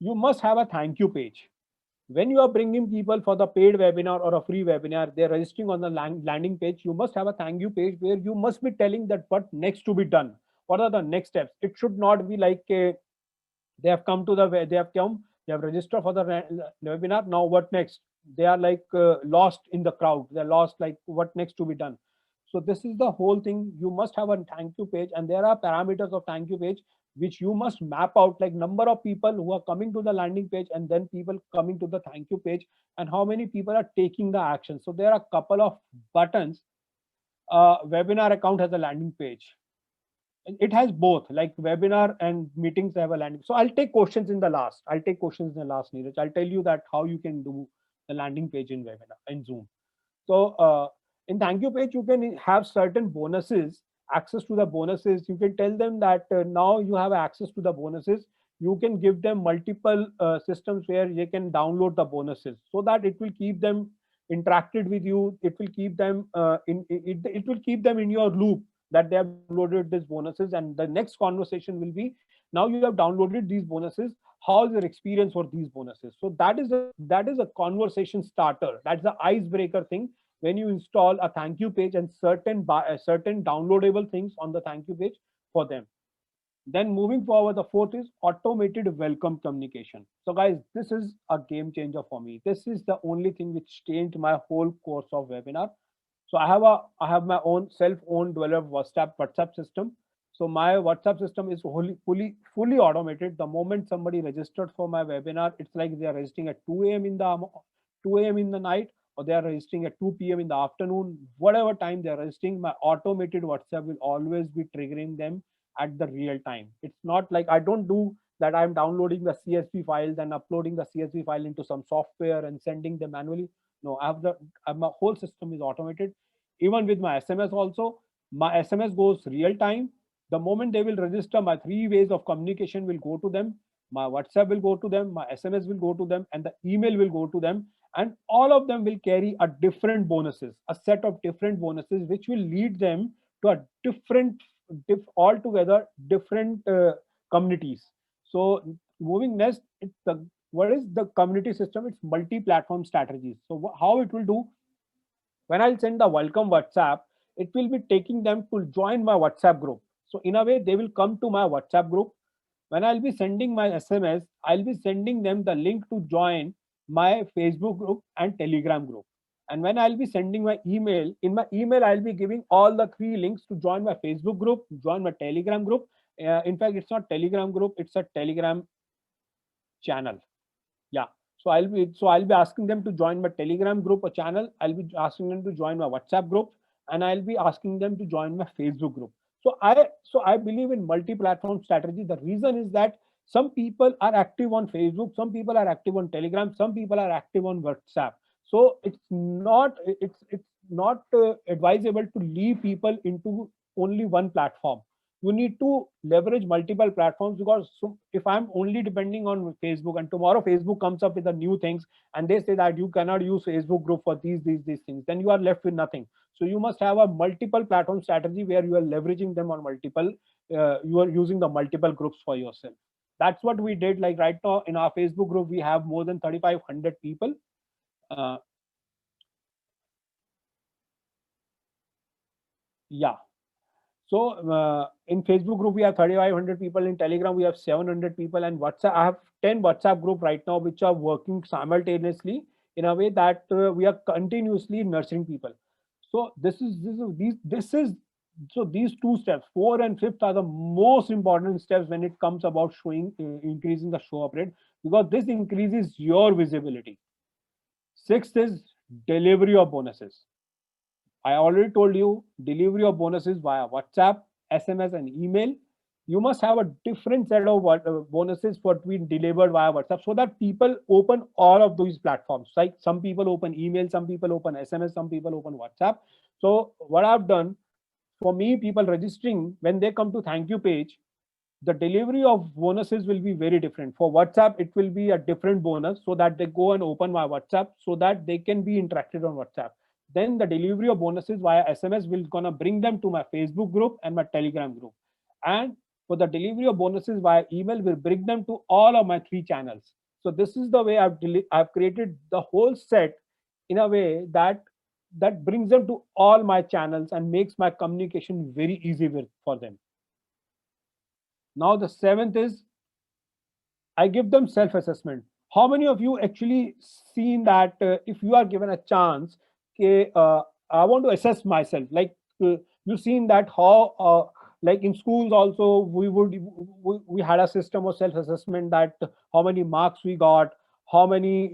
you must have a thank you page. When you are bringing people for the paid webinar or a free webinar, they're registering on the landing page. You must have a thank you page where you must be telling that what next to be done. What are the next steps? It should not be like they have come to the they have registered for the webinar. Now what next? They are like lost in the crowd. They're lost like what next to be done. So this is the whole thing. You must have a thank you page, and there are parameters of thank you page which you must map out, like number of people who are coming to the landing page and then people coming to the thank you page, and how many people are taking the action. So there are a couple of buttons. Webinar account has a landing page. It has both, like webinar and meetings have a landing. So I'll take questions in the last. Neeraj. I'll tell you that how you can do the landing page in webinar in Zoom. So in thank you page, you can have certain bonuses, access to the bonuses. You can tell them that now you have access to the bonuses. You can give them multiple systems where they can download the bonuses, so that it will keep them interacted with you. It will keep them it will keep them in your loop that they have downloaded these bonuses. And the next conversation will be, now you have downloaded these bonuses, how is your experience for these bonuses? So that is a conversation starter. That's the icebreaker thing. When you install a thank you page and certain downloadable things on the thank you page for them. Then moving forward, the fourth is automated welcome communication. So guys, this is a game changer for me. This is the only thing which changed my whole course of webinar. So I have my own self-owned developed WhatsApp system. So my WhatsApp system is fully automated. The moment somebody registered for my webinar, it's like they are registering at 2 a.m. in the night, or they are registering at 2 p.m. in the afternoon. Whatever time they are registering, my automated WhatsApp will always be triggering them at the real time. It's not like I don't do that. I'm downloading the CSV file, then uploading the CSV file into some software and sending them manually. No, my whole system is automated. Even with my SMS also, my SMS goes real time. The moment they will register, my three ways of communication will go to them. My WhatsApp will go to them, my SMS will go to them, and the email will go to them. And all of them will carry a different bonuses, a set of different bonuses, which will lead them to a altogether different communities. So moving next, what is the community system? It's multi-platform strategies. So how it will do, when I'll send the welcome WhatsApp, it will be taking them to join my WhatsApp group. So in a way, they will come to my WhatsApp group. When I'll be sending my SMS, I'll be sending them the link to join my Facebook group and Telegram group. And when I'll be sending my email, in my email, I'll be giving all the three links to join my Facebook group, join my Telegram group. In fact, it's not Telegram group, it's a Telegram channel. Yeah. So I'll be asking them to join my Telegram group or channel. I'll be asking them to join my WhatsApp group, and I'll be asking them to join my Facebook group. So I believe in multi-platform strategy. The reason is that some people are active on Facebook, some people are active on Telegram, some people are active on WhatsApp. So it's not advisable to leave people into only one platform. You need to leverage multiple platforms, because if I'm only depending on Facebook and tomorrow Facebook comes up with the new things and they say that you cannot use Facebook group for these things, then you are left with nothing. So you must have a multiple platform strategy where you are leveraging them on multiple, you are using the multiple groups for yourself. That's what we did. Like right now in our Facebook group, we have more than 3,500 people. Uh, yeah. So in Facebook group, we have 3,500 people. In Telegram, we have 700 people. And WhatsApp, I have 10 WhatsApp group right now, which are working simultaneously in a way that we are continuously nurturing people. So these two steps, 4 and 5th, are the most important steps when it comes about increasing the show up rate, because this increases your visibility. 6th is delivery of bonuses. I already told you, delivery of bonuses via WhatsApp, SMS, and email. You must have a different set of bonuses for being delivered via WhatsApp, so that people open all of these platforms. Like some people open email, some people open SMS, some people open WhatsApp. So what I've done, for me, people registering, when they come to thank you page, the delivery of bonuses will be very different. For WhatsApp, it will be a different bonus, so that they go and open my WhatsApp so that they can be interacted on WhatsApp. Then the delivery of bonuses via SMS will gonna bring them to my Facebook group and my Telegram group. And for the delivery of bonuses via email, will bring them to all of my 3 channels. So this is the way I've created the whole set in a way that brings them to all my channels and makes my communication very easy for them. Now the seventh is I give them self-assessment. How many of you actually seen that if you are given a chance, okay, I want to assess myself, like you've seen that how like in schools also we had a system of self-assessment, that how many marks we got, how many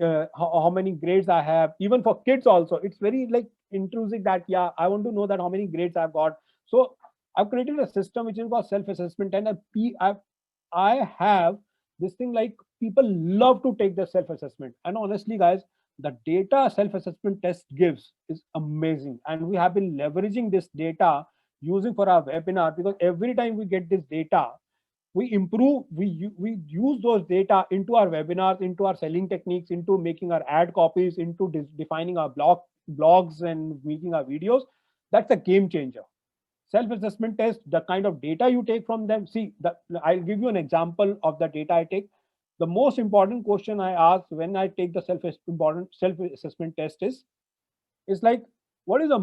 grades I have. Even for kids also, it's very like intrusive that yeah, I want to know that how many grades I've got. So I've created a system which is called self-assessment, and I have this thing like people love to take the self-assessment. And honestly guys, the data self-assessment test gives is amazing, and we have been leveraging this data using for our webinar, because every time we get this data, we improve, we use those data into our webinars, into our selling techniques, into making our ad copies, into defining our blogs and making our videos. That's a game changer. Self-assessment test, the kind of data you take from them. See, I'll give you an example of the data I take. The most important question I ask when I take the self-assessment test is like, what is the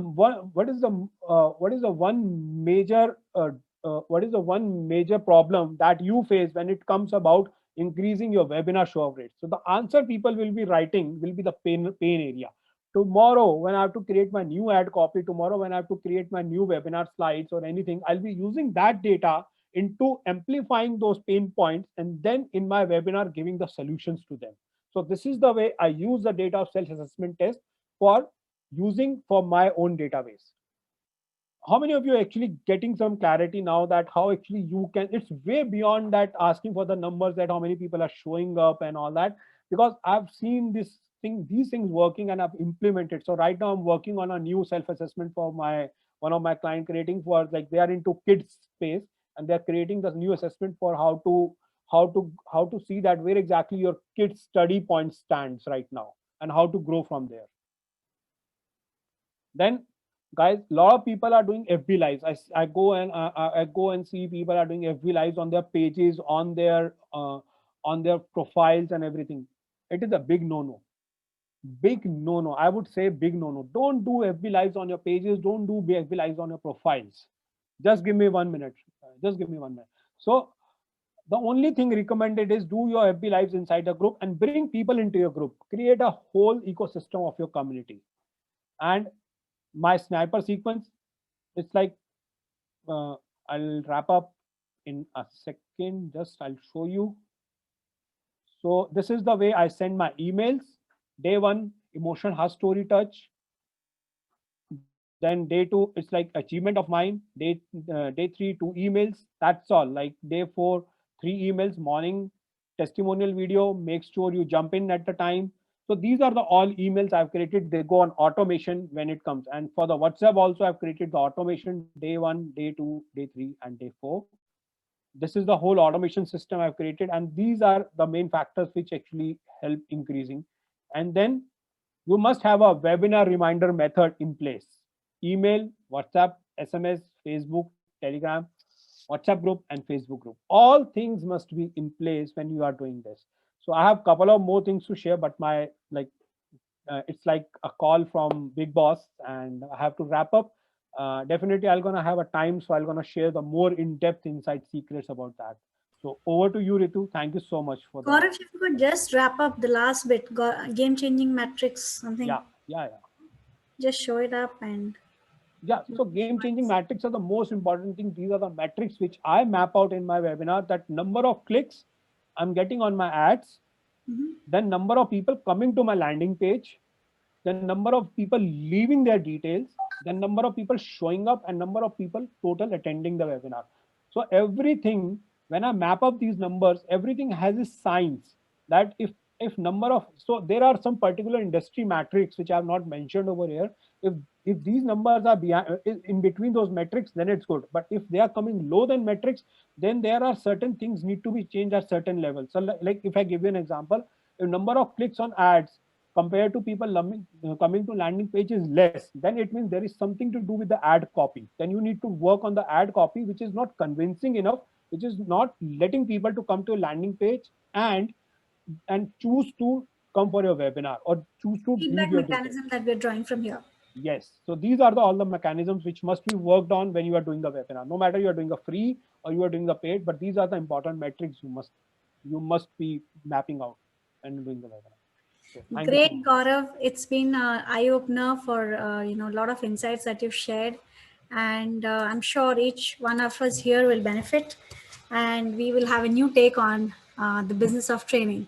one major problem that you face when it comes about increasing your webinar show up rate? So the answer people will be writing will be the pain area. Tomorrow when I have to create my new ad copy, tomorrow when I have to create my new webinar slides or anything, I'll be using that data into amplifying those pain points, and then in my webinar giving the solutions to them. So this is the way I use the data of self-assessment test for using for my own database. How many of you are actually getting some clarity now that how actually you can, it's way beyond that asking for the numbers, that how many people are showing up and all that, because I've seen these things working and I've implemented. So right now I'm working on a new self-assessment for one of my client, creating for, like, they are into kids space, and they're creating this new assessment for how to see that where exactly your kids study point stands right now and how to grow from there. Then guys, a lot of people are doing FB lives. I go and see people are doing FB lives on their pages, on their profiles and everything. It is a big no-no. Big no-no. I would say big no-no. Don't do FB lives on your pages. Don't do FB lives on your profiles. Just give me 1 minute. Just give me 1 minute. So the only thing recommended is do your FB lives inside a group and bring people into your group. Create a whole ecosystem of your community. And my sniper sequence, it's like I'll wrap up in a second. Just I'll show you. So this is the way I send my emails. Day 1, emotion has story touch. Then day 2, it's like achievement of mine. Day 3, 2 emails. That's all. Like day 4, 3 emails. Morning testimonial video. Make sure you jump in at the time. So these are the all emails I've created. They go on automation when it comes. And for the WhatsApp also, I've created the automation day 1, day 2, day 3, and day 4. This is the whole automation system I've created. And these are the main factors which actually help increasing. And then you must have a webinar reminder method in place. Email, WhatsApp, SMS, Facebook, Telegram, WhatsApp group, and Facebook group. All things must be in place when you are doing this. So I have a couple of more things to share, but it's like a call from Big Boss, and I have to wrap up. Definitely, I'm gonna have a time, so I'm gonna share the more in-depth inside secrets about that. So over to you, Ritu. Thank you so much for that. Gaurav, if you could just wrap up the last bit, game-changing metrics, something. Yeah. Just show it up and. Yeah, so game-changing metrics are the most important thing. These are the metrics which I map out in my webinar, that number of clicks I'm getting on my ads, then number of people coming to my landing page, then number of people leaving their details, then number of people showing up, and number of people total attending the webinar. So everything, when I map up these numbers, everything has a science that if number of, so there are some particular industry metrics which I have not mentioned over here. If these numbers are in between those metrics, then it's good. But if they are coming low than metrics, then there are certain things need to be changed at certain levels. So like if I give you an example, if number of clicks on ads compared to people coming to landing page is less, then it means there is something to do with the ad copy. Then you need to work on the ad copy, which is not convincing enough, which is not letting people to come to a landing page, and and choose to come for your webinar or choose to leave Feedback your details. mechanism that we're drawing from here. Yes. So these are all the mechanisms which must be worked on when you are doing the webinar. No matter you are doing a free or you are doing the paid, but these are the important metrics you must be mapping out and doing the webinar. So thank you so Great, much. Gaurav. It's been an eye opener for a lot of insights that you've shared, and I'm sure each one of us here will benefit, and we will have a new take on the business of training.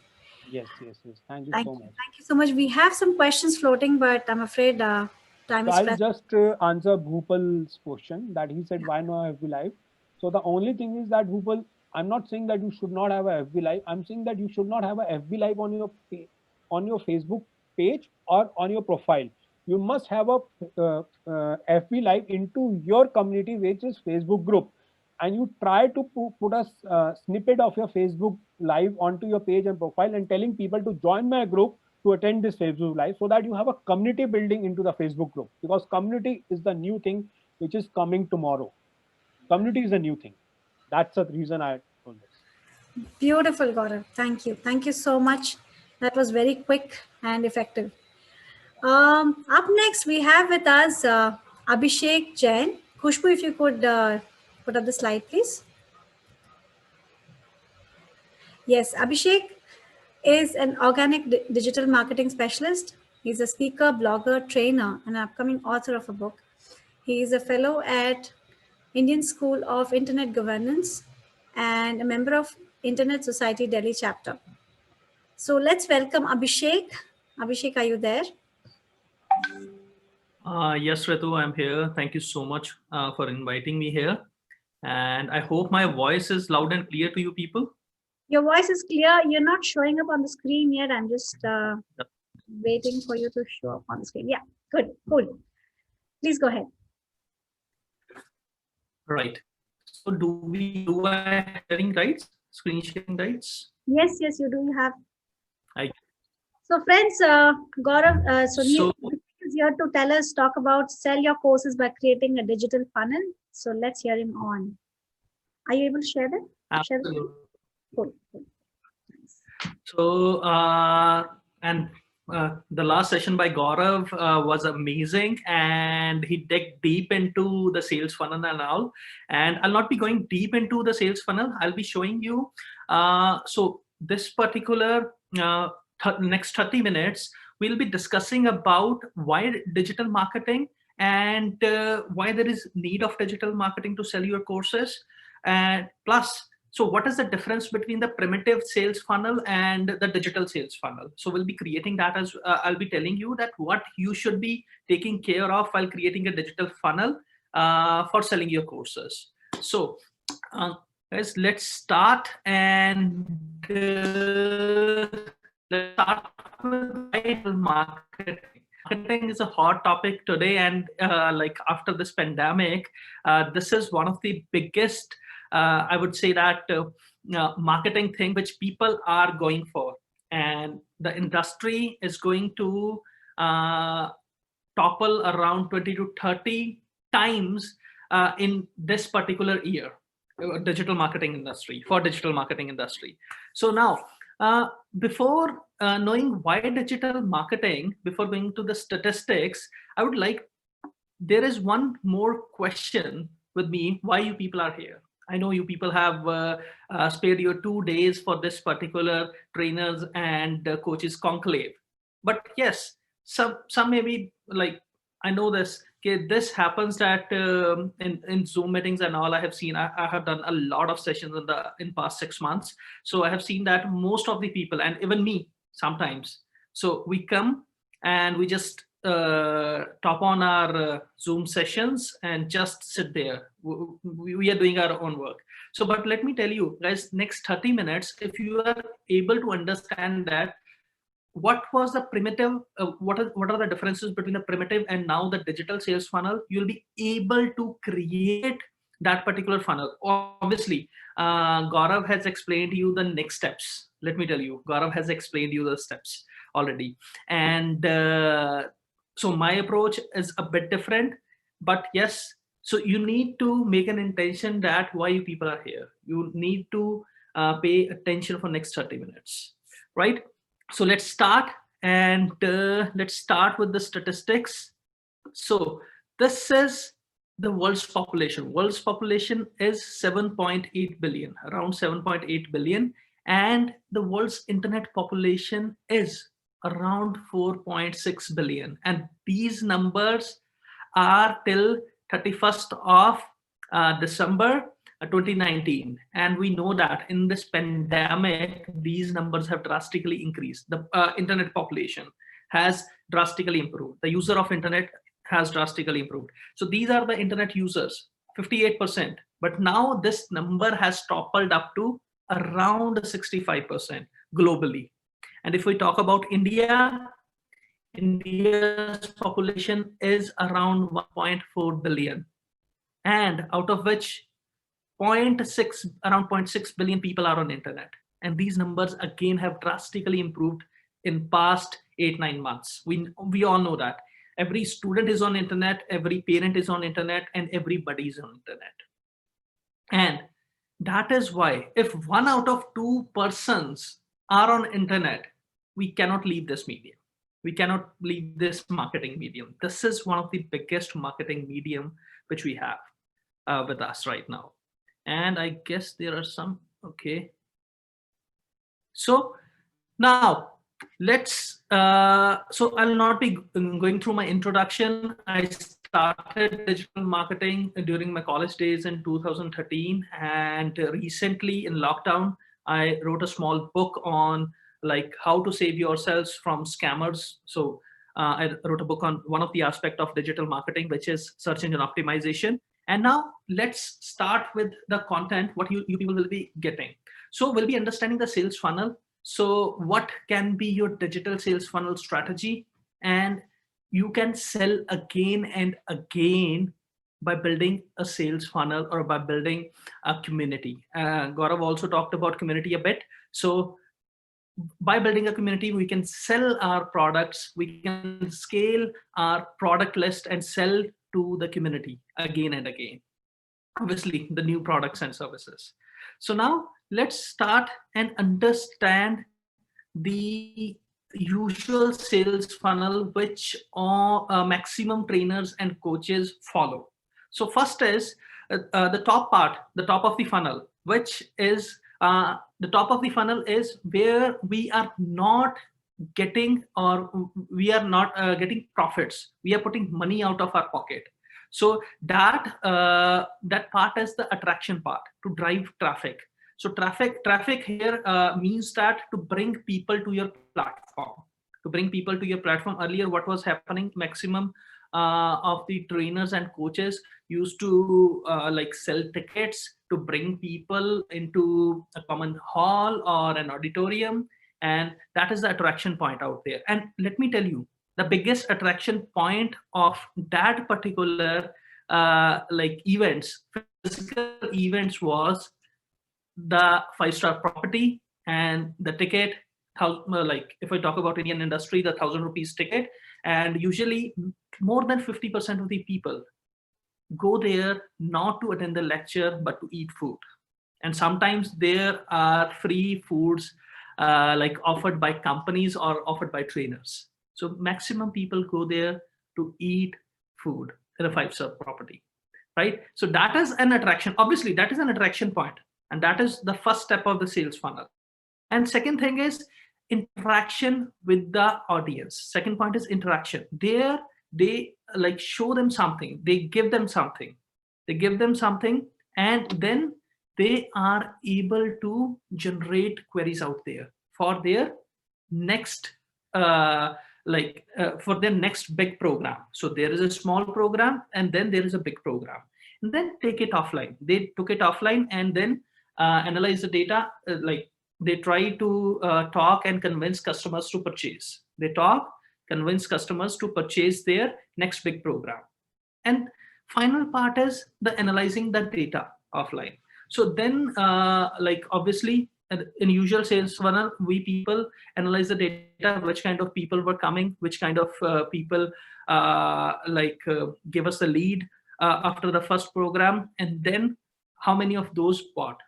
Yes, yes, yes. Thank you Thank so you. much. Thank you so much. We have some questions floating, but I'm afraid time So is I'll pressed. just answer Bhupal's question that he said, why no FB Live? So the only thing is that Bhupal, I'm not saying that you should not have a FB Live. I'm saying that you should not have a FB Live on your Facebook page or on your profile. You must have a FB Live into your community, which is Facebook group. And you try to put a snippet of your Facebook Live onto your page and profile and telling people to join my group to attend this Facebook Live so that you have a community building into the Facebook group, because community is the new thing which is coming tomorrow. Community is a new thing. That's the reason I told this. Beautiful, Gaurav. Thank you. Thank you so much. That was very quick and effective. Up next, we have with us Abhishek Jain. Khushbu, if you could put up the slide, please. Yes, Abhishek is an organic digital marketing specialist. He's a speaker, blogger, trainer, and upcoming author of a book. He is a fellow at Indian School of Internet Governance and a member of Internet Society Delhi chapter. So let's welcome Abhishek. Abhishek, are you there? Yes, Ritu, I'm here. Thank you so much for inviting me here. And I hope my voice is loud and clear to you people. Your voice is clear. You're not showing up on the screen yet. I'm just waiting for you to show up on the screen. Yeah, good, cool. Please go ahead. Right. So do I have sharing rights? Screen sharing rights? Yes, yes, you do have. I So friends, Gaurav, So- Sunil is here to talk about sell your courses by creating a digital funnel. So let's hear him on. Are you able to share that? Share that? absolutely. Cool, cool. Thanks. So the last session by Gaurav was amazing, and he dug deep into the sales funnel and all. And I'll not be going deep into the sales funnel. I'll be showing you. So this particular next 30 minutes, we'll be discussing about why digital marketing and why there is need of digital marketing to sell your courses, and plus. So what is the difference between the primitive sales funnel and the digital sales funnel? So we'll be creating that as I'll be telling you that what you should be taking care of while creating a digital funnel for selling your courses. So guys, let's start and let's start with digital marketing. Marketing is a hot topic today, and like after this pandemic, this is one of the biggest I would say that marketing thing which people are going for, and the industry is going to topple around 20 to 30 times in this particular year, digital marketing industry. So now before knowing why digital marketing, before going to the statistics, I would like, there is one more question with me, why you people are here. I know you people have spared your 2 days for this particular trainers and coaches conclave. But yes, some maybe like, I know this. Okay, this happens that in Zoom meetings and all. I have seen. I have done a lot of sessions in past 6 months. So I have seen that most of the people, and even me sometimes. So we come and we just top on our Zoom sessions and just sit there. We are doing our own work. So, but let me tell you guys, next 30 minutes, if you are able to understand that, what was the primitive, what are the differences between the primitive and now the digital sales funnel, you'll be able to create that particular funnel. Obviously, Gaurav has explained to you the next steps. Let me tell you, Gaurav has explained you the steps already. And so my approach is a bit different, but yes, so you need to make an intention that why you people are here. You need to pay attention for next 30 minutes, right? So let's start, and let's start with the statistics. So this is the world's population. World's population is 7.8 billion, around 7.8 billion, and the world's internet population is around 4.6 billion. And these numbers are till 31st of December 2019. And we know that in this pandemic, these numbers have drastically increased. The internet population has drastically improved. The user of internet has drastically improved. So these are the internet users, 58%. But now this number has toppled up to around 65% globally. And if we talk about India, India's population is around 1.4 billion. And out of which around 0.6 billion people are on internet. And these numbers again have drastically improved in past 8-9 months. We all know that. Every student is on internet, every parent is on internet, and everybody is on internet. And that is why if 1 out of 2 persons are on internet, we cannot leave this medium. We cannot leave this marketing medium. This is one of the biggest marketing medium which we have with us right now. And I guess there are some, okay. So now let's, so I'll not be going through my introduction. I started digital marketing during my college days in 2013. And recently in lockdown, I wrote a small book on like how to save yourselves from scammers. So I wrote a book on one of the aspects of digital marketing, which is search engine optimization. And now let's start with the content, what you people will be getting. So we'll be understanding the sales funnel. So what can be your digital sales funnel strategy? And you can sell again and again by building a sales funnel or by building a community. Gaurav also talked about community a bit. So by building a community, we can sell our products, we can scale our product list and sell to the community again and again. Obviously, the new products and services. So now let's start and understand the usual sales funnel which all maximum trainers and coaches follow. So first is the top part, the top of the funnel, which is the top of the funnel is where we are not getting or we are not getting profits. We are putting money out of our pocket. So that that part is the attraction part, to drive traffic. So traffic here means that to bring people to your platform. To bring people to your platform. Earlier, what was happening? Maximum of the trainers and coaches used to like sell tickets to bring people into a common hall or an auditorium, and that is the attraction point out there. And let me tell you, the biggest attraction point of that particular like events, physical events, was the 5-star property and the ticket. Like if I talk about Indian industry, the 1,000 rupees ticket, and usually more than 50% of the people go there not to attend the lecture but to eat food. And sometimes there are free foods like offered by companies or offered by trainers. So maximum people go there to eat food in a 5-star property, right? So that is an attraction. Obviously, that is an attraction point, and that is the first step of the sales funnel. And second thing is interaction with the audience. Second point is interaction. There, they like show them something. They give them something. They give them something, and then they are able to generate queries out there for their next for their next big program. So there is a small program, and then there is a big program, and then take it offline. They took it offline and then analyze the data. Like they try to talk and convince customers to purchase. They talk, convince customers to purchase their next big program. And final part is the analyzing the data offline. So then like obviously in usual sales funnel, we people analyze the data, which kind of people were coming, which kind of people give us the lead after the first program, and then how many of those bought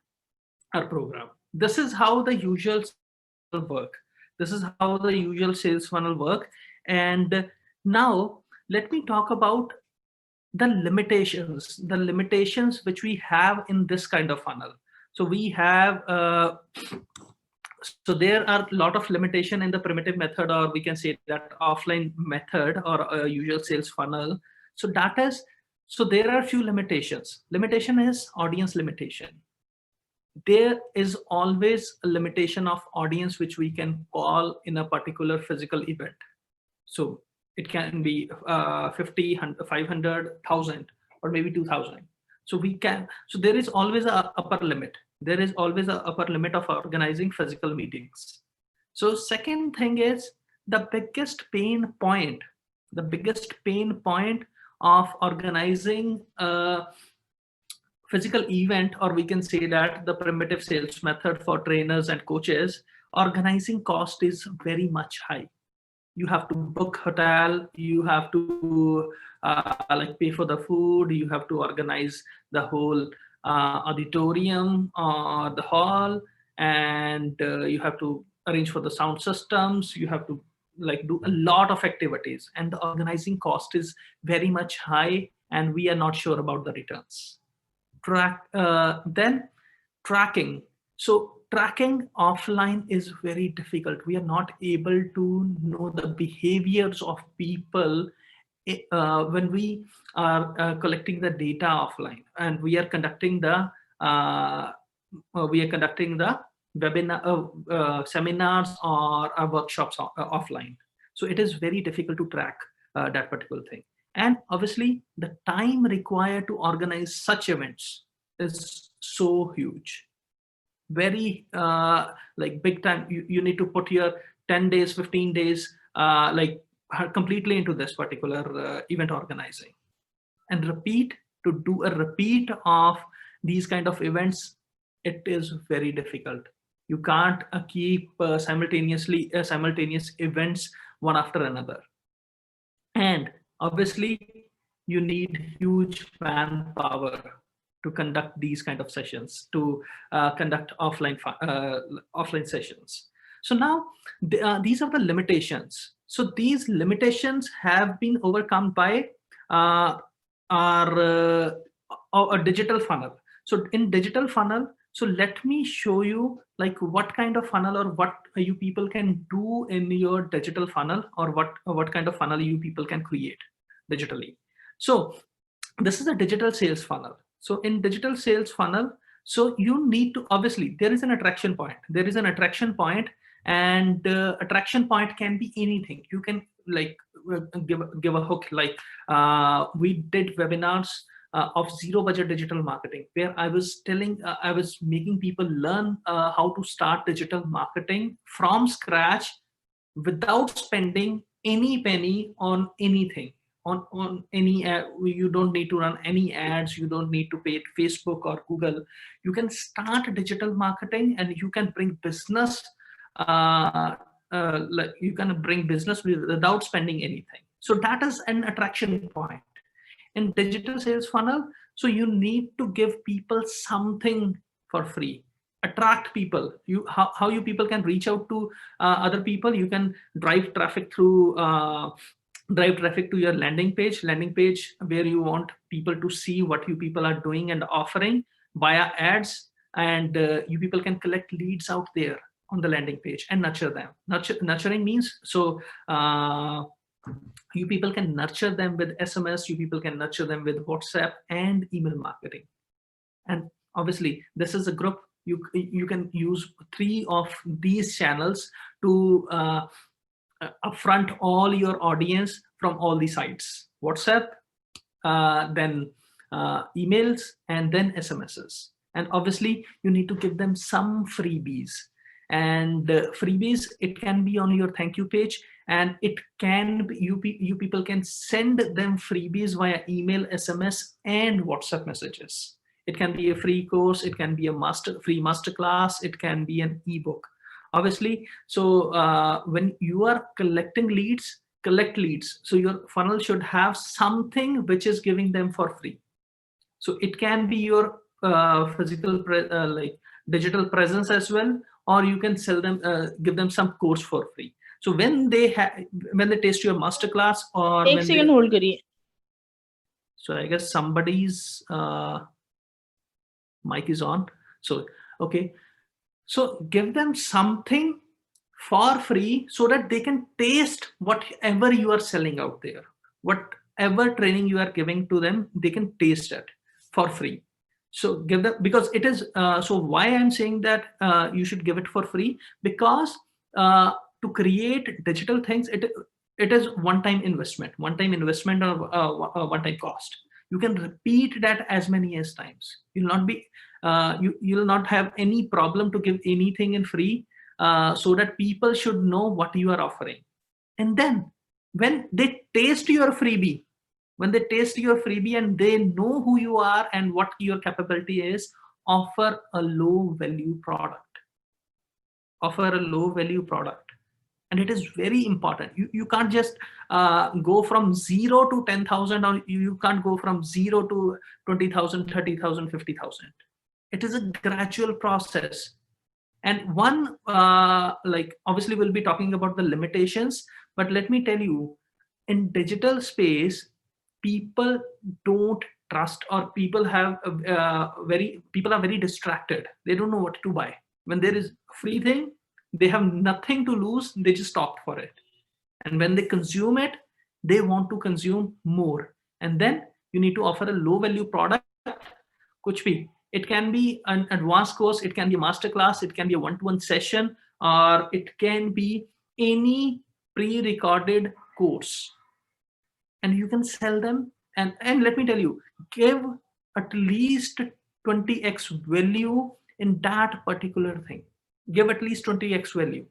our program. This is how the usual work. This is how the usual sales funnel work. And now let me talk about the limitations which we have in this kind of funnel. So we have so there are a lot of limitation in the primitive method, or we can say that offline method, or a usual sales funnel. So that is, so there are a few limitations. Limitation is audience limitation. There is always a limitation of audience which we can call in a particular physical event. So it can be 50, 500, 1,000, or maybe 2,000. So we can, so there is always a upper limit. There is always a upper limit of organizing physical meetings. So second thing is the biggest pain point of organizing a physical event, or we can say that the primitive sales method for trainers and coaches, organizing cost is very much high. You have to book hotel, you have to like pay for the food, you have to organize the whole auditorium or the hall, and you have to arrange for the sound systems, you have to like do a lot of activities, and the organizing cost is very much high, and we are not sure about the returns. Then tracking. So tracking offline is very difficult. We are not able to know the behaviors of people when we are collecting the data offline, and we are conducting the webinar, seminars or workshops offline. So it is very difficult to track that particular thing. And obviously the time required to organize such events is so huge, very like big time. You need to put your 10 days, 15 days like completely into this particular event organizing, and to do a repeat of these kind of events, it is very difficult. You can't keep simultaneous events one after another. And obviously you need huge manpower to conduct these kind of sessions, to conduct offline sessions. So now these are the limitations. So these limitations have been overcome by our digital funnel. So in digital funnel, so let me show you like what kind of funnel, or what you people can do in your digital funnel, or what kind of funnel you people can create digitally. So this is a digital sales funnel. So in digital sales funnel, so you need to, obviously there is an attraction point. There is an attraction point, and attraction point can be anything. You can like give a hook, like we did webinars of zero budget digital marketing, where I was telling, I was making people learn how to start digital marketing from scratch without spending any penny on anything, on any you don't need to run any ads, you don't need to pay Facebook or Google. You can start digital marketing, and you can bring business like you can bring business without spending anything. So that is an attraction point in digital sales funnel. So you need to give people something for free, attract people. How you people can reach out to other people. You can drive traffic through to your landing page where you want people to see what you people are doing and offering via ads, and you people can collect leads out there on the landing page and nurture them. Nurturing means, so you people can nurture them with SMS, you people can nurture them with WhatsApp and email marketing. And obviously this is a group. You can use 3 of these channels to upfront all your audience from all the sites: WhatsApp, then emails, and then SMSs. And obviously you need to give them some freebies. And freebies, it can be on your thank you page, and it can be, you people can send them freebies via email, SMS, and WhatsApp messages. It can be a free course, it can be a free masterclass, it can be an ebook. Obviously, so when you are collecting leads, collect leads. So your funnel should have something which is giving them for free. So it can be your physical like digital presence as well, or you can sell them, give them some course for free. So when they taste your masterclass, or एक when second hold करिए. so I guess somebody's mic is on. So okay, so give them something for free so that they can taste whatever you are selling out there. Whatever training you are giving to them, they can taste it for free. So give them, because it is so why I'm saying that you should give it for free, because to create digital things, it is one-time investment or one-time cost. You can repeat that as many as times. You'll not be you'll not have any problem to give anything in free, so that people should know what you are offering. And then when they taste your freebie, and they know who you are and what your capability is, offer a low value product. And it is very important. You can't just go from 0 to 10,000, or you can't go from 0 to 20,000, 30,000, 50,000. It is a gradual process. And one, like obviously we'll be talking about the limitations, but let me tell you, in digital space, people don't trust, or people are very distracted. They don't know what to buy. When there is a free thing, they have nothing to lose. They just opt for it. And when they consume it, they want to consume more. And then you need to offer a low value product. Kuch bhi. It can be an advanced course, it can be a masterclass, it can be a one-to-one session, or it can be any pre-recorded course. And you can sell them. And let me tell you, give at least 20x value in that particular thing. Give at least 20x value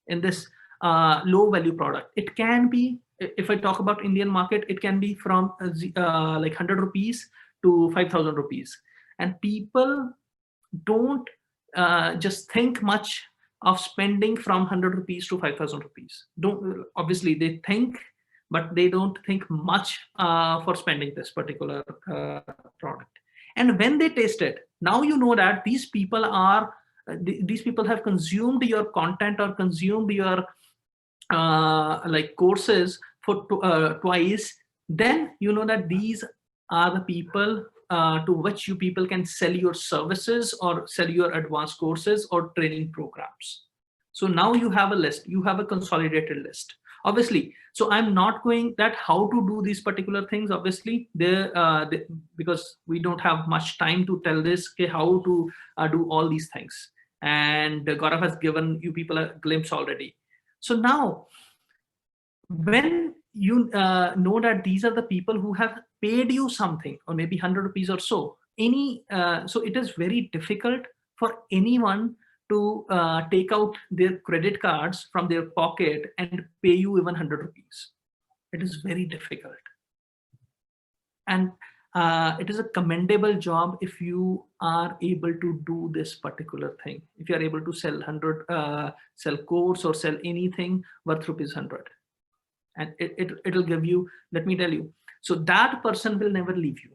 in this low value product. It can be, if I talk about Indian market, it can be from like 100 rupees to 5,000 rupees. And people don't just think much of spending from 100 rupees to 5,000 rupees. Obviously they think, but they don't think much for spending this particular product. And when they taste it, now you know that these people have consumed your content or consumed your like courses for twice. Then you know that these are the people to which you people can sell your services or sell your advanced courses or training programs. So now you have a list, you have a consolidated list. Obviously, so I'm not going that how to do these particular things, obviously, because we don't have much time to tell this, okay, how to do all these things. And Gaurav has given you people a glimpse already. So now, when you know that these are the people who have paid you something, or maybe 100 rupees or so, so it is very difficult for anyone to take out their credit cards from their pocket and pay you even 100 rupees. It is very difficult. And it is a commendable job if you are able to do this particular thing. If you are able to sell sell course or sell anything worth rupees 100. And it'll give you, let me tell you, so that person will never leave you.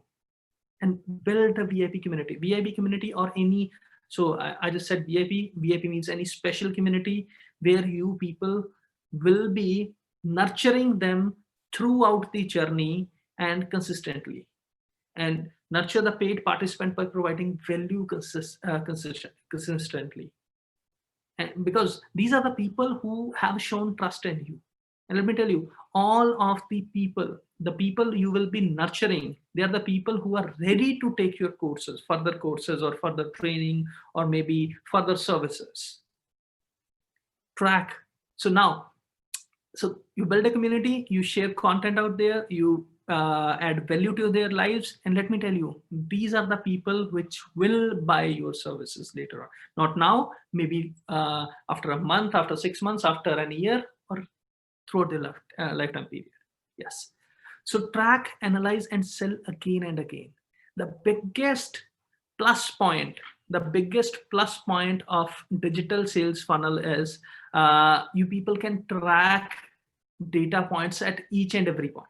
And build a VIP community or any, so I just said VIP means any special community where you people will be nurturing them throughout the journey and consistently. And nurture the paid participant by providing value consistently. And because these are the people who have shown trust in you. And let me tell you, all of the people you will be nurturing, they are the people who are ready to take your courses, further courses or further training, or maybe further services. Track. So now, so you build a community, you share content out there, you add value to their lives. And let me tell you, these are the people which will buy your services later on. Not now, maybe after a month, after 6 months, after a year, or throughout their lifetime period. Yes. So track, analyze, and sell again and again. The biggest plus point of digital sales funnel is you people can track data points at each and every point.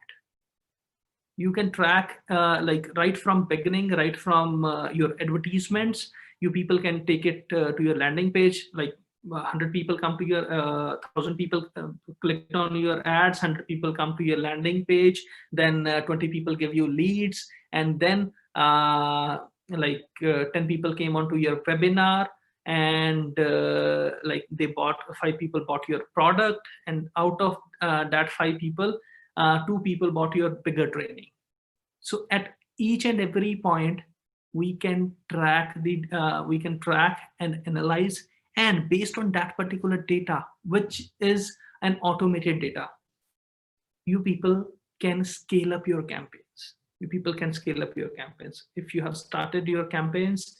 You can track like right from beginning, right from your advertisements. You people can take it to your landing page, like 100 people come to your 1,000 people click on your ads, 100 people come to your landing page, then 20 people give you leads, and then 10 people came onto your webinar, and like they bought, 5 people bought your product, and out of that 5 people, 2 people bought your bigger training. So at each and every point, we can track and analyze, and based on that particular data, which is an automated data, you people can scale up your campaigns. You people can scale up your campaigns. If you have started your campaigns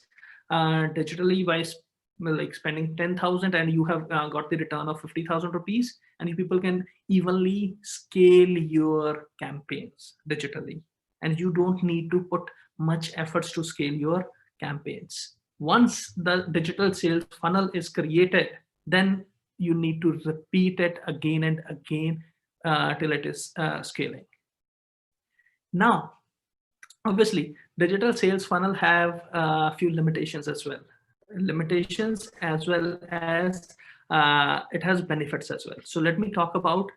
digitally by like spending 10,000, and you have got the return of 50,000 rupees, and you people can evenly scale your campaigns digitally, and you don't need to put much efforts to scale your campaigns. Once the digital sales funnel is created, then you need to repeat it again and again till it is scaling. Now, obviously, digital sales funnel have a few limitations as well. Limitations as well as it has benefits as well. So let me talk about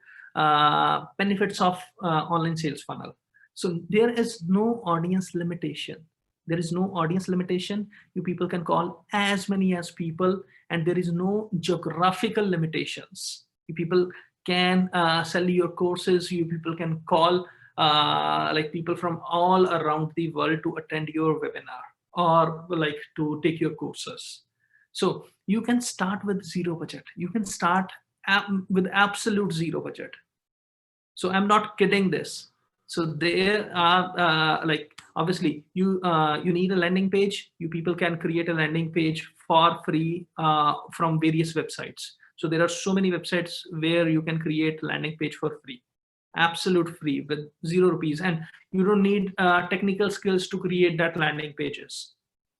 benefits of online sales funnel. So there is no audience limitation. There is no audience limitation. You people can call as many as people, and there is no geographical limitations. You people can sell your courses. You people can call like people from all around the world to attend your webinar or like to take your courses. So you can start with zero budget. You can start with absolute zero budget. So I'm not kidding this. So there are like, obviously you need a landing page. You people can create a landing page for free from various websites. So there are so many websites where you can create a landing page for free, absolute free with 0 rupees, and you don't need technical skills to create that landing pages.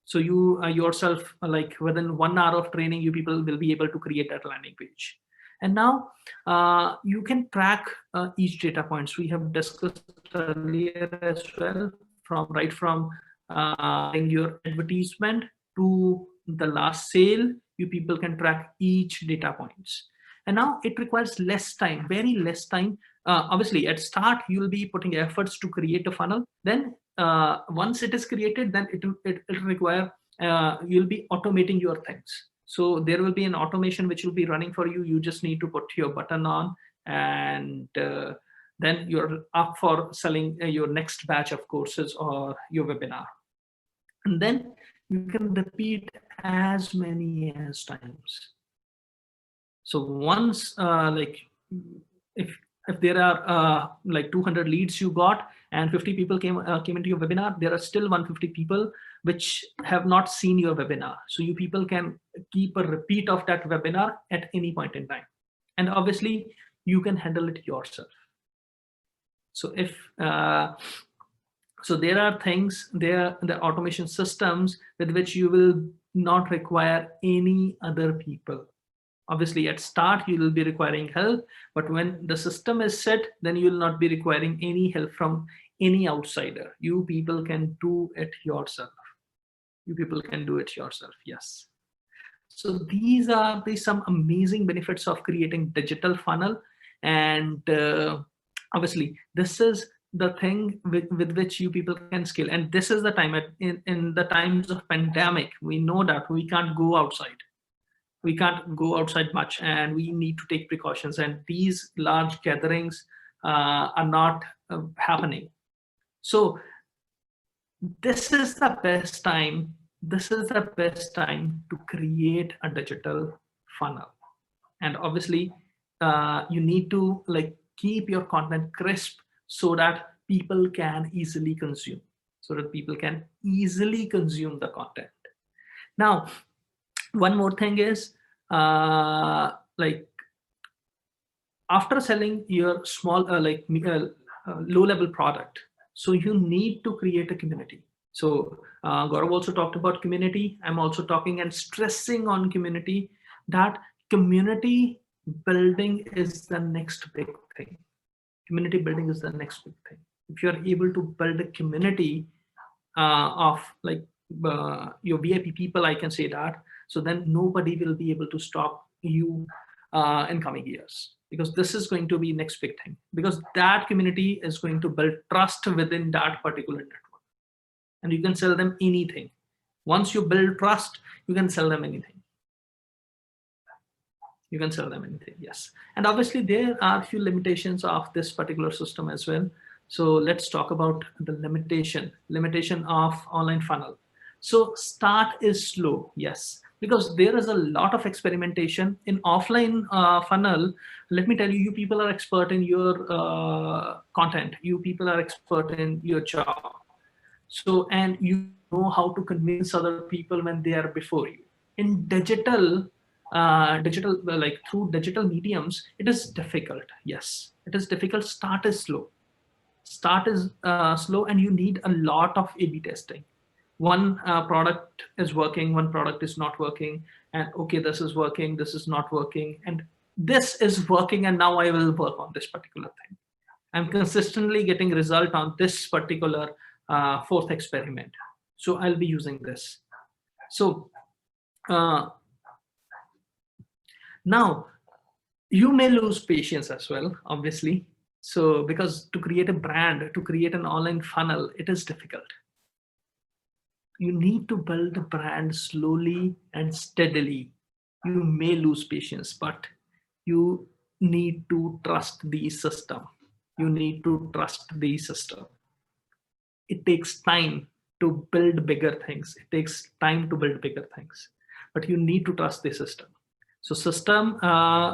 So you yourself, like within 1 hour of training, you people will be able to create that landing page. And now you can track each data points. We have discussed earlier as well, from your advertisement to the last sale. You people can track each data points. And now it requires less time, very less time. Obviously, at start, you will be putting efforts to create a funnel. Then once it is created, then it will require, you'll be automating your things. So there will be an automation which will be running for you. You just need to put your button on, and then you're up for selling your next batch of courses or your webinar. And then you can repeat as many as times. So once like if there are like 200 leads you got and 50 people came into your webinar, there are still 150 people which have not seen your webinar. So you people can keep a repeat of that webinar at any point in time. And obviously you can handle it yourself. So if so there are things, there the automation systems with which you will not require any other people. Obviously at start you will be requiring help, but when the system is set, then you will not be requiring any help from any outsider. You people can do it yourself. You people can do it yourself. Yes. So these are some amazing benefits of creating digital funnel. And obviously this is the thing with which you people can scale. And this is the time in the times of pandemic, we know that we can't go outside. We can't go outside much, and we need to take precautions, and these large gatherings are not happening. So this is the best time. This is the best time to create a digital funnel. And obviously you need to like keep your content crisp so that people can easily consume, the content. Now, one more thing is like after selling your small low level product, so you need to create a community. So Gaurav also talked about community. I'm also talking and stressing on community, that community building is the next big thing. Community building is the next big thing. If you're able to build a community of like your VIP people, I can say that. So then nobody will be able to stop you in coming years, because this is going to be next big thing, because that community is going to build trust within that particular network, and you can sell them anything. Once you build trust, you can sell them anything. You can sell them anything, yes. And obviously there are a few limitations of this particular system as well. So let's talk about the limitation of online funnel. So start is slow, yes, because there is a lot of experimentation in offline funnel. Let me tell you, you people are expert in your content. You people are expert in your job. So, and you know how to convince other people when they are before you. In digital, like through digital mediums, it is difficult. Yes, it is difficult. Start is slow. Start is slow, and you need a lot of A/B testing. One product is working, one product is not working, and okay, this is working, this is not working, and this is working, and now I will work on this particular thing. I'm consistently getting result on this particular fourth experiment, so I'll be using this. So now you may lose patience as well, obviously. So because to create a brand, to create an online funnel, it is difficult. You need to build a brand slowly and steadily. You may lose patience, but you need to trust the system. You need to trust the system. It takes time to build bigger things. It takes time to build bigger things, but you need to trust the system. So system,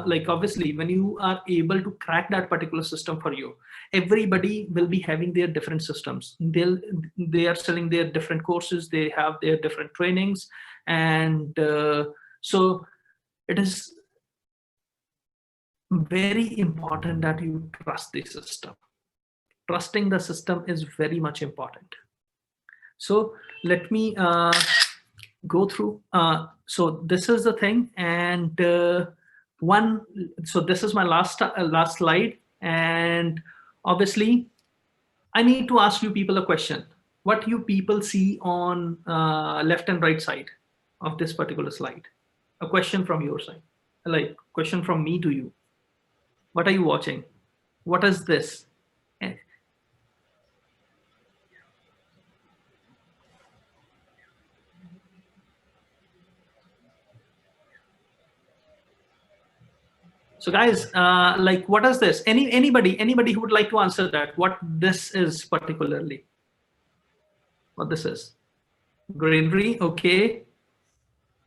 like obviously when you are able to crack that particular system for you, everybody will be having their different systems. They are selling their different courses. They have their different trainings. And so it is very important that you trust the system. Trusting the system is very much important. So let me go through. So this is the thing, and so this is my last slide, and obviously I need to ask you people a question. What you people see on left and right side of this particular slide? A question from your side, like question from me to you. What are you watching? What is this? So guys, like what is this? Anybody who would like to answer that? What this is particularly? What this is? Greenery, okay.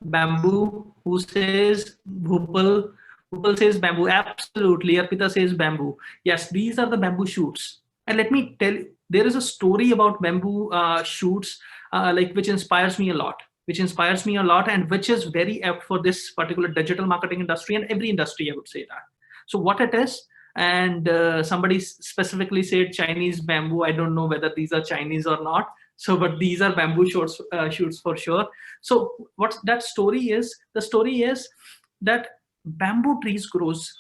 Bamboo, who says Bhupal? Bhupal says bamboo, absolutely. Arpita says bamboo. Yes, these are the bamboo shoots. And let me tell you, there is a story about bamboo shoots, like which inspires me a lot. And which is very apt for this particular digital marketing industry and every industry, I would say that. So what it is, and somebody specifically said Chinese bamboo. I don't know whether these are Chinese or not. So, but these are bamboo shoots for sure. So what that story is, the story is that bamboo trees grows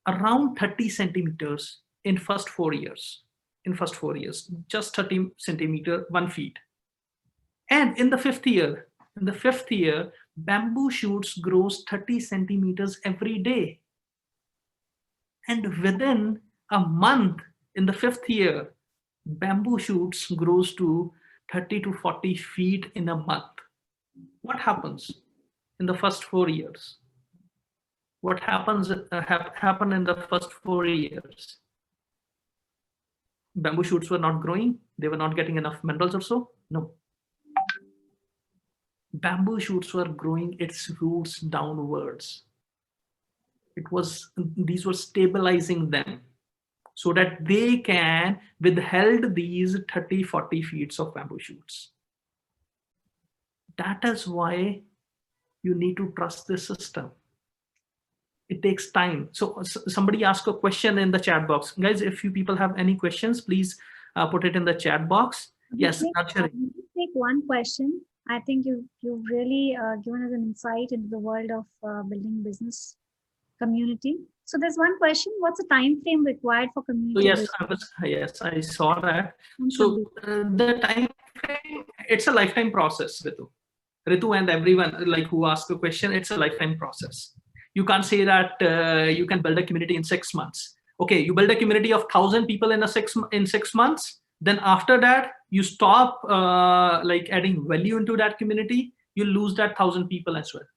around 30 centimeters in first 4 years. Just 30 centimeter, 1 feet. And in the fifth year, bamboo shoots grows 30 centimeters every day. And within a month, in the fifth year, bamboo shoots grows to 30 to 40 feet in a month. What happens in the first 4 years? What happens happened in the first 4 years? Bamboo shoots were not growing. They were not getting enough minerals or so? No. Bamboo shoots were growing its roots downwards. These were stabilizing them so that they can withhold these 30, 40 feet of bamboo shoots. That is why you need to trust this system. It takes time. So somebody asked a question in the chat box. Guys, if you people have any questions, please put it in the chat box. Yes, take one question. I think you've really given us an insight into the world of building business community. So there's one question: what's the time frame required for community? So yes, I saw that. So the time frame, it's a lifetime process, Ritu and everyone like who asked the question. It's a lifetime process. You can't say that you can build a community in 6 months. Okay, you build a community of 1,000 people in 6 months. Then after that, you stop like adding value into that community. You lose that 1,000 people as well.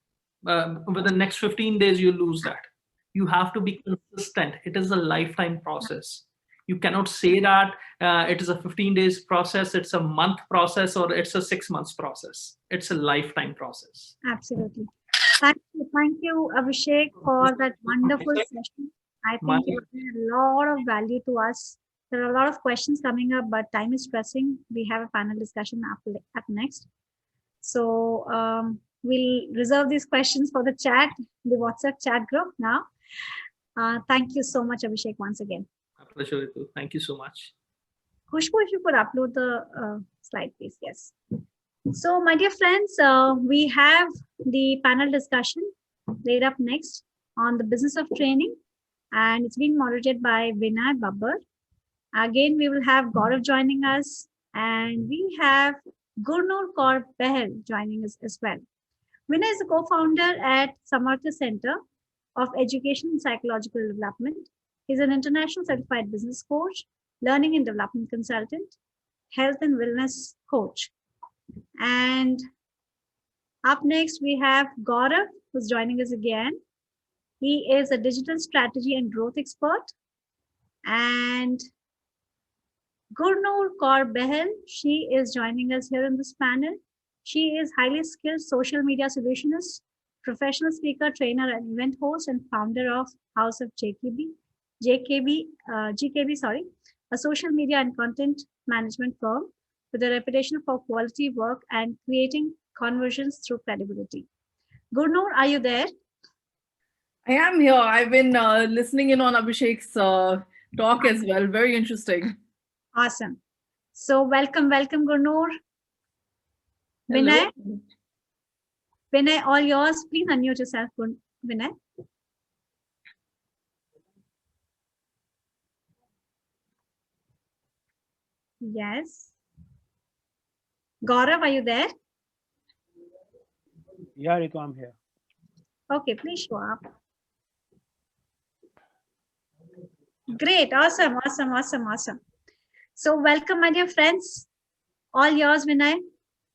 Within the next 15 days, you lose that. You have to be consistent. It is a lifetime process. You cannot say that it is a 15 days process, it's a month process, or it's a 6 months process. It's a lifetime process. Absolutely. Thank you, Abhishek, for that wonderful session. I think you added a lot of value to us. There are a lot of questions coming up, but time is pressing. We have a panel discussion up next. So we'll reserve these questions for the chat, the WhatsApp chat group now. Thank you so much, Abhishek, once again. My pleasure, Ritu. Thank you so much. Khushbu, if you could upload the slide, please. Yes. So, my dear friends, we have the panel discussion laid up next on the business of training, and it's being moderated by Vinay Babbar. Again, we will have Gaurav joining us, and we have Gurnur Kaur Behel joining us as well. Vinay is a co-founder at Samartha Center of Education and Psychological Development. He's an international certified business coach, learning and development consultant, health and wellness coach. And up next, we have Gaurav, who's joining us again. He is a digital strategy and growth expert. And Gurnur Kaur Behel, she is joining us here in this panel. She is highly skilled social media solutionist, professional speaker, trainer, and event host, and founder of House of GKB, a social media and content management firm with a reputation for quality work and creating conversions through credibility. Gurnur, are you there? I am here. I've been listening in on Abhishek's talk as well. Very interesting. Awesome. So welcome, Gurnur. Hello. Vinay, all yours. Please unmute yourself, Vinay. Yes. Gaurav, are you there? Yeah, Ritu, I'm here. Okay, please show up. Great, awesome. So welcome, my dear friends. All yours, Vinay.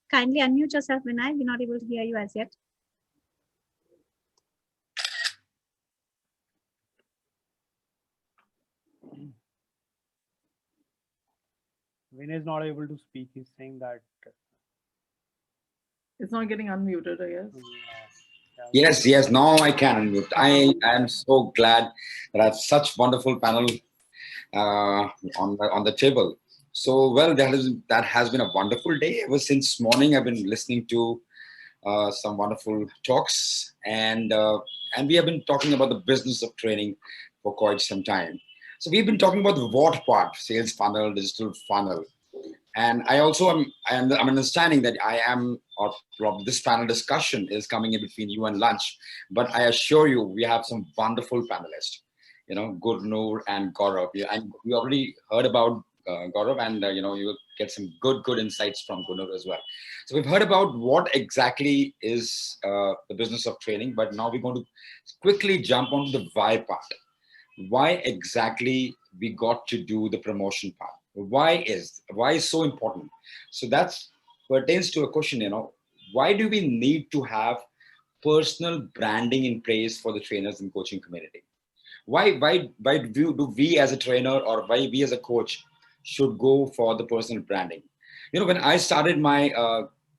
Kindly unmute yourself, Vinay. We're not able to hear you as yet. Vinay is not able to speak. He's saying that It's not getting unmuted, I guess. Yes, now I can unmute. I am so glad that I have such wonderful panel on the table. So, well, that has been a wonderful day. Ever since morning, I've been listening to some wonderful talks, and we have been talking about the business of training for quite some time. So we've been talking about the what part, sales funnel, digital funnel. And I also I'm understanding that or probably this panel discussion is coming in between you and lunch, but I assure you, we have some wonderful panelists, Gurnur and Gaurav. And we already heard about Gaurav, and you will get some good insights from Gurnur as well. So we've heard about what exactly is the business of training, but now we're going to quickly jump on the why part. Why exactly we got to do the promotion part? Why is so important? So that pertains to a question, why do we need to have personal branding in place for the trainers and coaching community? Why do we as a trainer, or why we as a coach should go for the personal branding? When I started my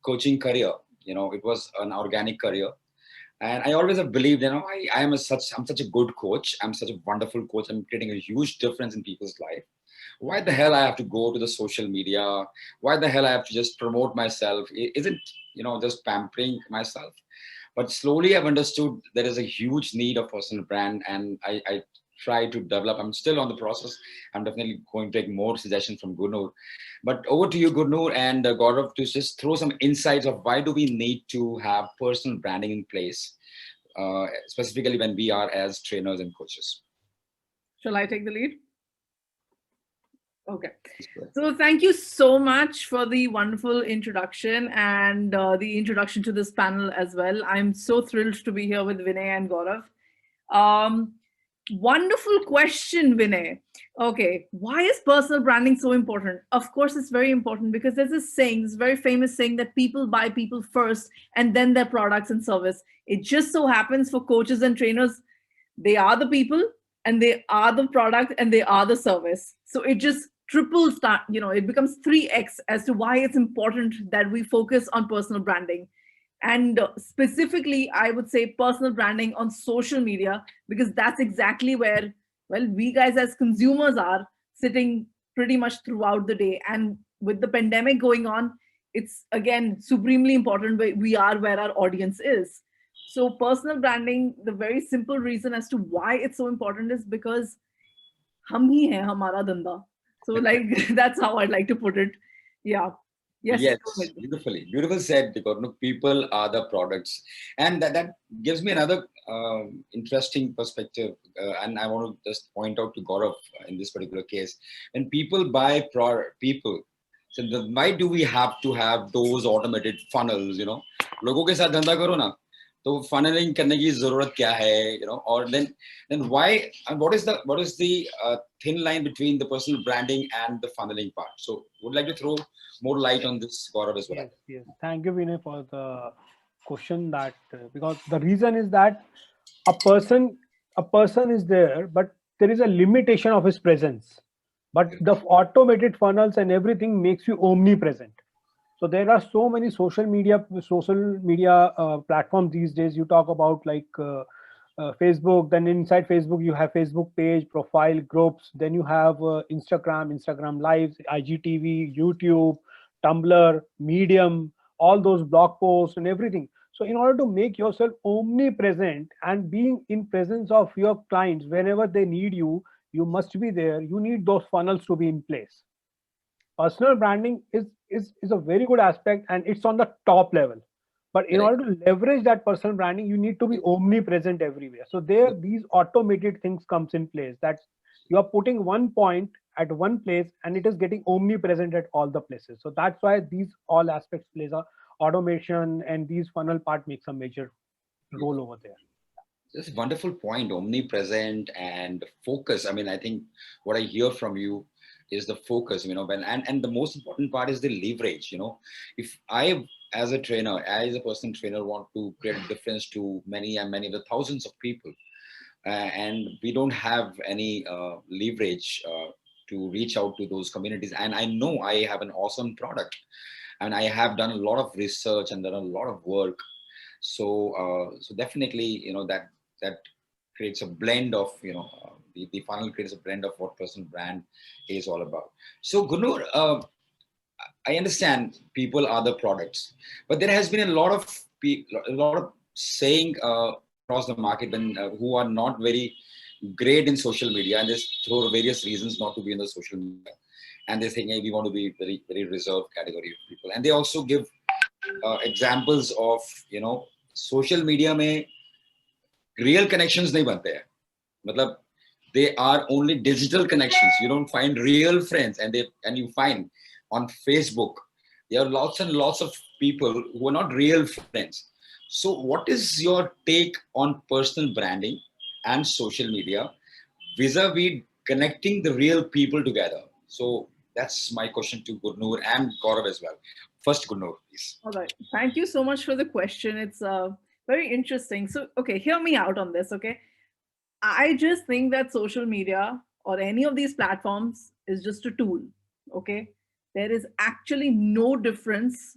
coaching career, it was an organic career. And I always have believed, I'm such a good coach. I'm such a wonderful coach. I'm creating a huge difference in people's life. Why the hell I have to go to the social media? Why the hell I have to just promote myself? Isn't, just pampering myself? But slowly I've understood there is a huge need of personal brand, and I try to develop. I'm still on the process. I'm definitely going to take more suggestions from Gurnur. But over to you, Gurnur and Gaurav, to just throw some insights of why do we need to have personal branding in place, specifically when we are as trainers and coaches. Shall I take the lead? Okay. So thank you so much for the wonderful introduction and the introduction to this panel as well. I'm so thrilled to be here with Vinay and Gaurav. Um, Wonderful question, Vinay. Okay, why is personal branding so important? Of course, it's very important because there's this saying, this very famous saying that people buy people first and then their products and service. It just so happens for coaches and trainers, they are the people and they are the product and they are the service. So it just triples that, it becomes 3x as to why it's important that we focus on personal branding. And specifically, I would say personal branding on social media, because that's exactly where, well, we guys as consumers are sitting pretty much throughout the day. And with the pandemic going on, it's again supremely important we are where our audience is. So personal branding, the very simple reason as to why it's so important is because hum hi hai hamara dhanda. So like that's how I'd like to put it. Yeah. Yes. Yes, beautiful said, because people are the products, and that gives me another interesting perspective. And I want to just point out to Gaurav in this particular case, when people buy people, so why do we have to have those automated funnels? लोगों के साथ धंधा करो ना, तो funneling करने की जरूरत क्या है? Or then why, and what is the thin line between the personal branding and the funneling part? So would like to throw more light on this, Gaurav, as well. Yes. Thank you, Vinay, for the question. That because the reason is that a person is there, but there is a limitation of his presence. But the automated funnels and everything makes you omnipresent. So there are so many social media platforms these days. You talk about like Facebook. Then inside Facebook, you have Facebook page, profile, groups. Then you have Instagram Lives, IGTV, YouTube, Tumblr, Medium, all those blog posts and everything. So in order to make yourself omnipresent and being in presence of your clients whenever they need you, you must be there. You need those funnels to be in place. Personal branding is a very good aspect, and it's on the top level. But in order to leverage that personal branding, you need to be omnipresent everywhere. So there, these automated things comes in place, that you are putting one point at one place and it is getting omnipresent at all the places. So that's why these all aspects plays a automation, and these funnel part makes a major role over there. That's a wonderful point, omnipresent and focus. I mean, I think what I hear from you is the focus, and the most important part is the leverage. If I, as a trainer, as a personal trainer, want to create a difference to many of the thousands of people, and we don't have any leverage to reach out to those communities, and I know I have an awesome product, and I have done a lot of research and done a lot of work. So definitely, that creates a blend of, the funnel creates a blend of what personal brand is all about. So Gunur, I understand people are the products, but there has been a lot of saying across the market who are not very great in social media, and they throw various reasons not to be in the social media, and they think, hey, we want to be very, very reserved category of people, and they also give examples of social media में real connections नहीं बनते हैं, मतलब they are only digital connections. You don't find real friends, and you find on Facebook there are lots and lots of people who are not real friends. So what is your take on personal branding and social media vis-a-vis connecting the real people together? So that's my question to Gurnur and Gaurav as well. First, Gurnur, please. All right. Thank you so much for the question. It's very interesting. So, okay, hear me out on this, okay? I just think that social media or any of these platforms is just a tool, okay? There is actually no difference.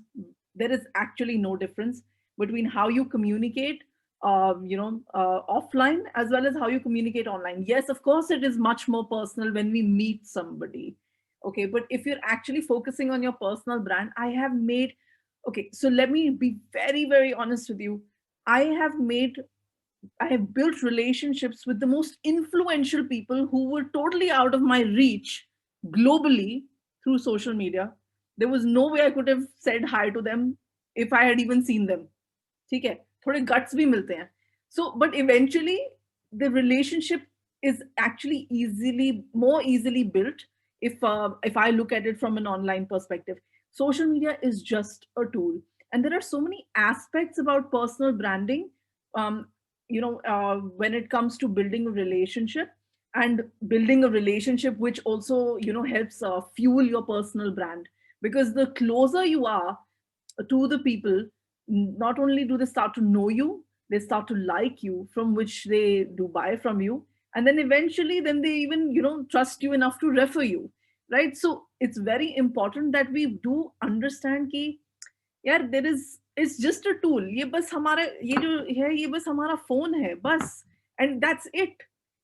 There is actually no difference between how you communicate, offline as well as how you communicate online. Yes, of course, it is much more personal when we meet somebody. Okay, but if you're actually focusing on your personal brand, so let me be very, very honest with you. I have built relationships with the most influential people who were totally out of my reach globally through social media. There was no way I could have said hi to them if I had even seen them. ठीक है, थोड़े guts भी मिलते हैं. So, but eventually the relationship is actually more easily built if I look at it from an online perspective. Social media is just a tool, and there are so many aspects about personal branding. Um, when it comes to building a relationship, and building a relationship which also helps fuel your personal brand, because the closer you are to the people, not only do they start to know you, they start to like you, from which they do buy from you, and then eventually then they even trust you enough to refer you, right? So it's very important that we do understand कि यार there is, it's just a tool, ये बस हमारा ये जो है ये बस हमारा फोन है बस, and that's it.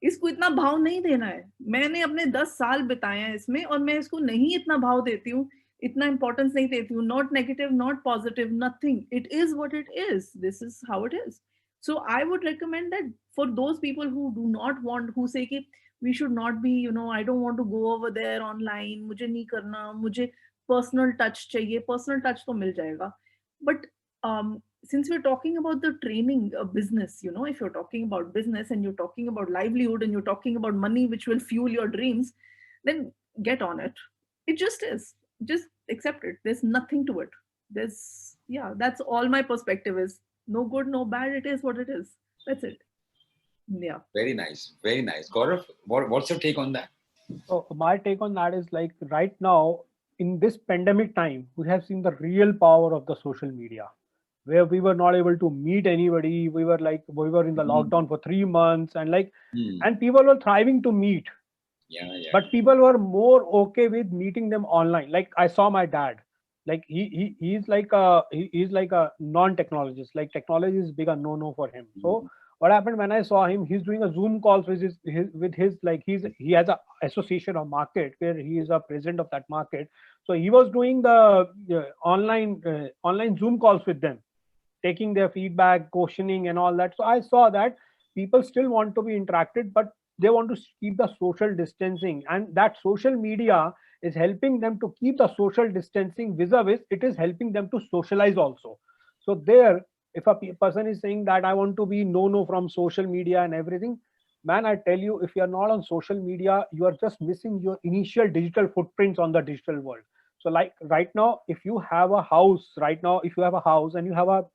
इसको इतना भाव नहीं देना है। मैंने अपने 10 साल बिताए हैं इसमें और मैं इसको नहीं इतना भाव देती हूँ, इतना इंपॉर्टेंस नहीं देती हूँ। Not negative, not positive, nothing, it is what it is, this is how it is. So I would recommend that for those people who do not want, who say कि we should not be, I don't want to go over there online, मुझे नहीं करना, मुझे personal touch चाहिए, personal touch तो मिल जाएगा। But since we're talking about the training business, if you're talking about business and you're talking about livelihood and you're talking about money which will fuel your dreams, then get on it. It just is. Just accept it. There's nothing to it. Yeah, that's all my perspective is. No good, no bad. It is what it is. That's it. Yeah. Very nice. Very nice. Gaurav, what's your take on that? So my take on that is like right now in this pandemic time, we have seen the real power of the social media, where we were not able to meet anybody. We were in the lockdown for 3 months, and and people were thriving to meet. Yeah. But people were more okay with meeting them online. Like I saw my dad, like he's like a non-technologist. Like technology is big a no for him. So what happened when I saw him? He's doing a Zoom calls with his like he has a association of market where he is a president of that market. So he was doing the online Zoom calls with them, taking their feedback, questioning, and all that. So I saw that people still want to be interacted, but they want to keep the social distancing, and that social media is helping them to keep the social distancing. Vis-a-vis, it is helping them to socialize also. So there, if a person is saying that I want to be no from social media and everything, man, I tell you, if you are not on social media, you are just missing your initial digital footprints on the digital world. So like right now, if you have a house and you have an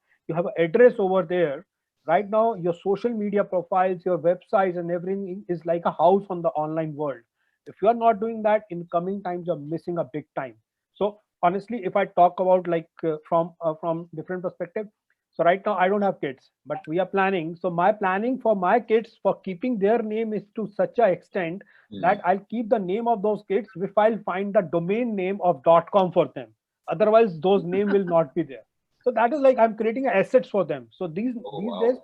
address over there, right now your social media profiles, your websites and everything is like a house on the online world. If you are not doing that, in coming times you're missing a big time. So honestly, if I talk about like from different perspective, so right now I don't have kids, but we are planning. So my planning for my kids for keeping their name is to such a extent that I'll keep the name of those kids if I'll find the domain name of .com for them. Otherwise, those name will not be there. So that is like I'm creating assets for them. So these days,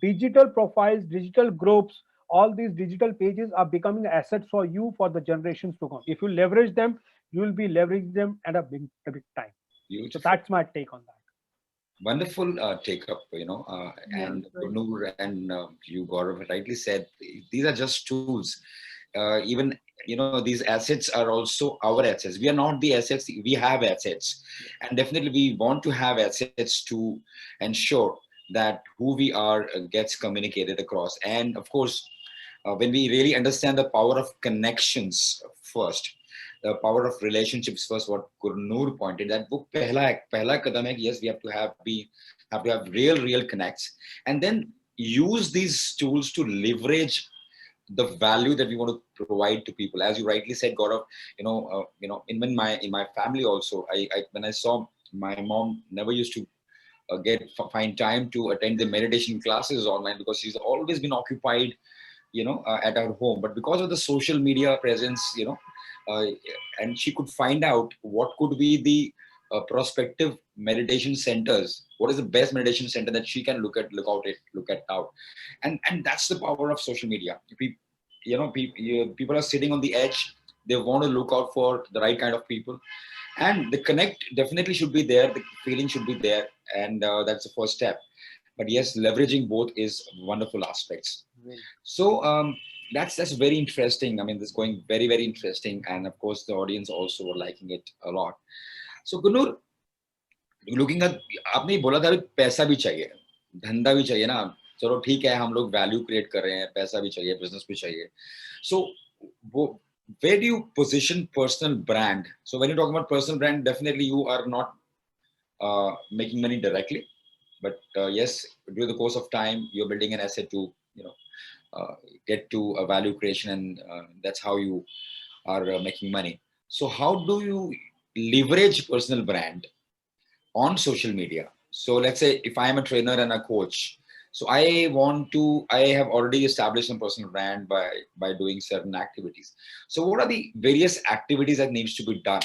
digital profiles, digital groups, all these digital pages are becoming assets for you for the generations to come. If you leverage them, you will be leveraging them at a big time. Beautiful. So that's my take on that. Wonderful take up, and Gurnur and you, Gaurav, rightly said, these are just tools. Even, these assets are also our assets. We are not the assets, we have assets. And definitely we want to have assets to ensure that who we are gets communicated across. And of course, when we really understand the power of connections first, the power of relationships first, what Gurnur pointed, that book pehla kadam hai, yes, we have to have real connects, and then use these tools to leverage the value that we want to provide to people. As you rightly said, Gaurav, in my family also, I when I saw my mom never used to find time to attend the meditation classes online because she's always been occupied, at our home. But because of the social media presence, and she could find out what could be the prospective meditation centers, what is the best meditation center that she can look out, and that's the power of social media. People are sitting on the edge. They want to look out for the right kind of people, and the connect definitely should be there. The feeling should be there, and that's the first step. But yes, leveraging both is wonderful aspects. So that's very interesting. I mean, this is going very, very interesting, and of course, the audience also are liking it a lot. So Gurnur, looking at, आपने बोला था पैसा भी चाहिए, धंधा भी चाहिए ना. चलो ठीक है, हम लोग वैल्यू क्रिएट कर रहे हैं, पैसा भी चाहिए, बिजनेस भी चाहिए. So वो where do you position personal brand? So when you talk about personal brand, definitely you are not making money directly, but yes, during the course of time, you're building an asset to, get to a value creation, and that's how you are making money. So how do you leverage personal brand on social media? So let's say if I am a trainer and a coach, so I have already established some personal brand by doing certain activities. So what are the various activities that needs to be done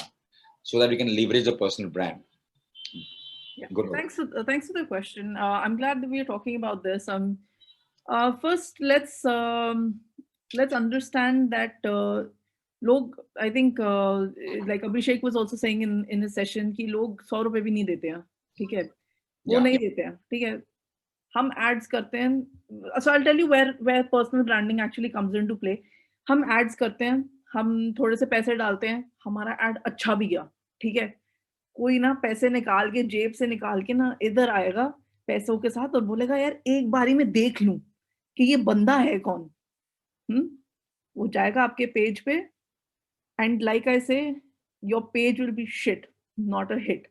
so that we can leverage the personal brand? Yeah, Good one. thanks for the question. I'm glad that we are talking about this. First, let's understand that लोग, I think, like Abhishek was also saying in his session कि लोग 100 रुपए भी नहीं देते हैं, ठीक है? वो Yeah. नहीं देते हैं, ठीक है? हम ads करते हैं. So I'll tell you where personal branding actually comes into play. हम ads करते हैं, हम थोड़े से पैसे डालते हैं, हमारा ad अच्छा भी गया, ठीक है? कोई ना पैसे निकाल के जेब से निकाल के ना इधर आएगा पैसों के साथ और बोलेगा यार एक बारी में देख लूं कि ये बंदा है कौन. वो जाएगा आपके पेज पे and like I say your page will be shit, not a hit.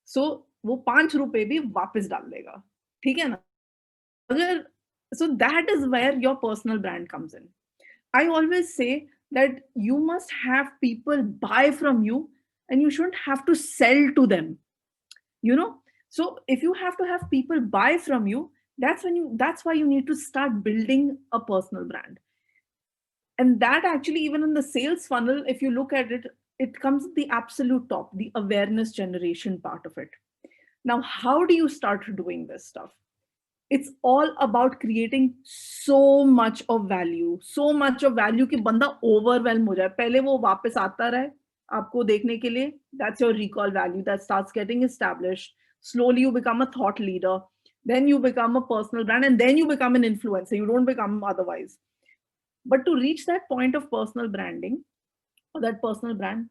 So वो 5 रुपए भी वापस डाल देगा, ठीक है ना? अगर so that is where your personal brand comes in. I always say that you must have people buy from you and you shouldn't have to sell to them, you know. So if you have to have people buy from you, that's why you need to start building a personal brand. And that actually, even in the sales funnel, if you look at it, it comes at the absolute top, the awareness generation part of it. Now, how do you start doing this stuff? It's all about creating so much of value कि बंदा overwhelm हो जाए. पहले वो वापस आता रहे आपको देखने के लिए. That's your recall value that starts getting established. Slowly you become a thought leader. Then you become a personal brand, and then you become an influencer. You don't become otherwise. But to reach that point of personal branding, or that personal brand,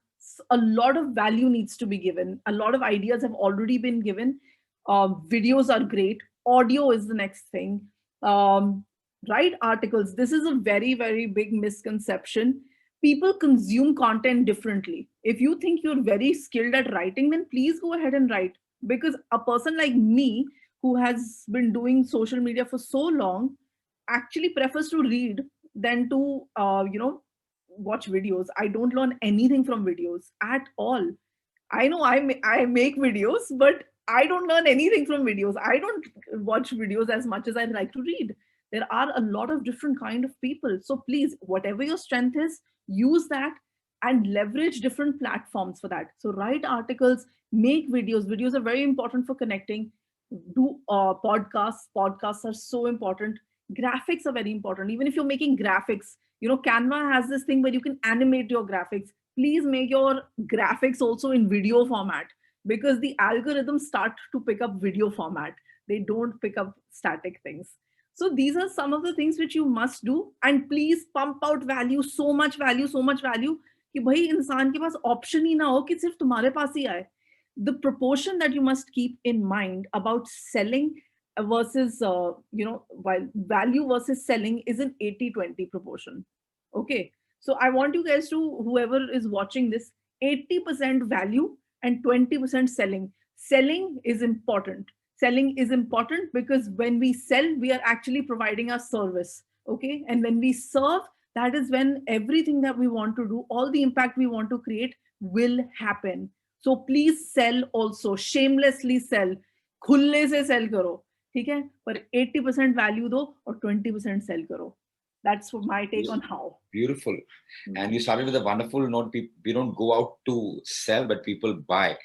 a lot of value needs to be given. A lot of ideas have already been given. Videos are great. Audio is the next thing. Write articles. This is a very, very big misconception. People consume content differently. If you think you're very skilled at writing, then please go ahead and write. Because a person like me, who has been doing social media for so long, actually prefers to read than to, watch videos. I don't learn anything from videos at all. I know I make videos, but I don't learn anything from videos. I don't watch videos as much as I like to read. There are a lot of different kind of people. So please, whatever your strength is, use that and leverage different platforms for that. So write articles, make videos. Videos are very important for connecting. Do podcasts. Podcasts are so important. Graphics are very important. Even if you're making graphics, Canva has this thing where you can animate your graphics. Please make your graphics also in video format, because the algorithms start to pick up video format. They don't pick up static things. So these are some of the things which you must do. And please pump out value, so much value कि भाई इंसान के पास option ही ना हो कि सिर्फ तुम्हारे पास ही आए. The proportion that you must keep in mind about selling versus, while value versus selling is an 80-20 proportion. Okay. So I want you guys to, whoever is watching this, 80% value and 20% selling. Selling is important. Selling is important because when we sell, we are actually providing a service. Okay. And when we serve, that is when everything that we want to do, all the impact we want to create will happen. So please sell also. Shamelessly sell. खुले से sell करो. ठीक है? पर 80% value दो और 20% sell करो. That's my take on how. Beautiful. And you started with a wonderful note. We don't go out to sell, but people buy.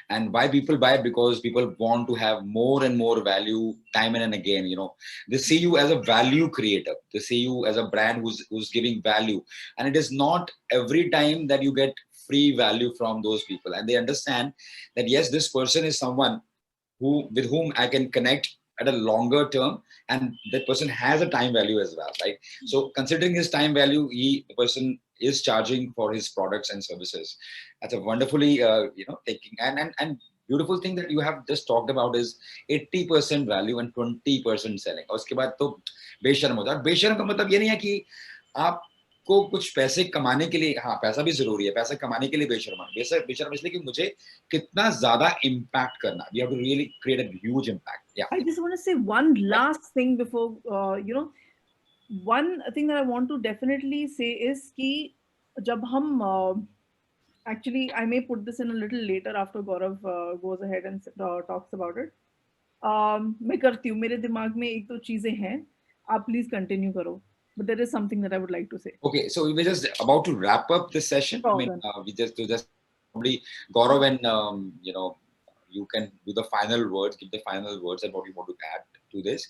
And why people buy? Because people want to have more and more value time and again. They see you as a value creator. They see you as a brand who's giving value. And it is not every time that you get free value from those people. And they understand that, yes, this person is someone with whom I can connect at a longer term, and that person has a time value as well, right? So considering his time value, the person is charging for his products and services. That's a wonderfully, taking and beautiful thing that you have just talked about is 80% value and 20% selling. और उसके बाद तो बेशर्म होता है. बेशर्म का मतलब ये नहीं है कि आप को कुछ पैसे कमाने के लिए, हाँ पैसा भी जरूरी है, पैसा कमाने के लिए बेशर्मा इसलिए कि मुझे कितना ज्यादा इम्पैक्ट करना. We have to really create a huge impact. Yeah. I just want to say one last thing before, one thing that I want to definitely say is कि जब हम actually I may put this in a little later after Gaurav goes ahead and talks about it. मैं करती हूँ, मेरे दिमाग में एक दो चीजें हैं, आप please continue करो. But there is something that I would like to say. Okay, so we're just about to wrap up this session. I mean, we just probably Gaurav and you can do the final words, give the final words and what you want to add to this.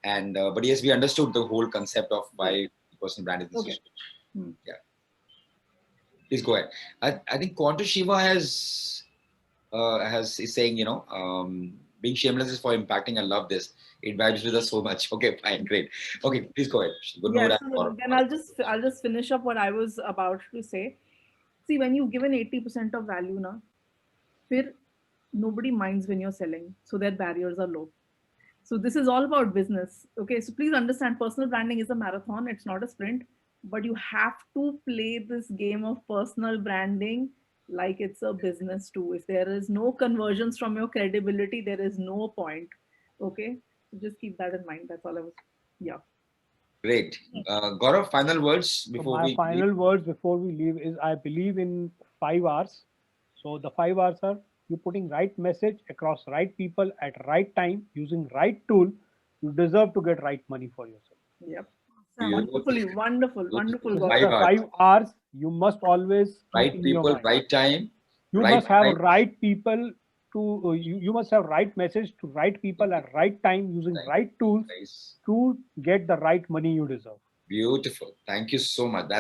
And but yes, we understood the whole concept of why personal brand is Okay. Yeah. Please go ahead. I think Quantum Shiva is saying, being shameless is for impacting. I love this. It vibes with us so much. Okay, fine, great. Okay, please go ahead. Yeah, so then I'll just finish up what I was about to say. See, when you've given 80% of value, na, फिर nobody minds when you're selling, so their barriers are low. So this is all about business. Okay, so please understand, personal branding is a marathon. It's not a sprint, but you have to play this game of personal branding like it's a business too. If there is no conversions from your credibility, there is no point. Okay, so just keep that in mind. That's all I was. Yeah. Great. Gaurav, final words before my final words before we leave is I believe in 5 hours. So the 5 hours are you putting right message across right people at right time using right tool. You deserve to get right money for yourself. Yep. Wonderful. 5 hours. You must always right people, right time. You must have right people to you must have right message to right people at right time using right tools to get the right money you deserve. Beautiful. Thank you so much.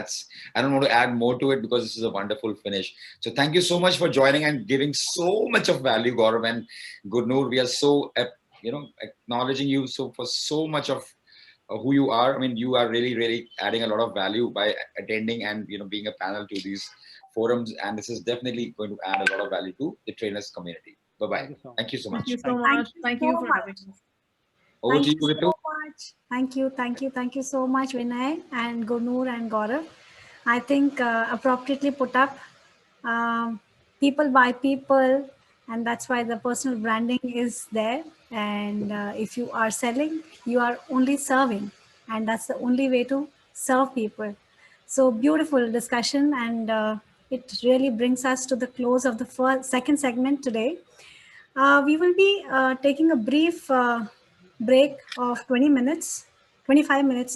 I don't want to add more to it because this is a wonderful finish. So thank you so much for joining and giving so much of value, Gaurav and Gurnoor. We are so, acknowledging you for so much of who you are. I mean, you are really, really adding a lot of value by attending and, being a panel to these forums. And this is definitely going to add a lot of value to the trainers community. Bye-bye. Thank you so much. Thank you so much. Thank you for having us. Over to you, so much. Thank you so much, Vinay and Gurnoor and Gaurav. I think appropriately put up, people by people, and that's why the personal branding is there. And if you are selling, you are only serving, and that's the only way to serve people. So beautiful discussion, and it really brings us to the close of the second segment today. We will be taking a brief break of 20 minutes, 25 minutes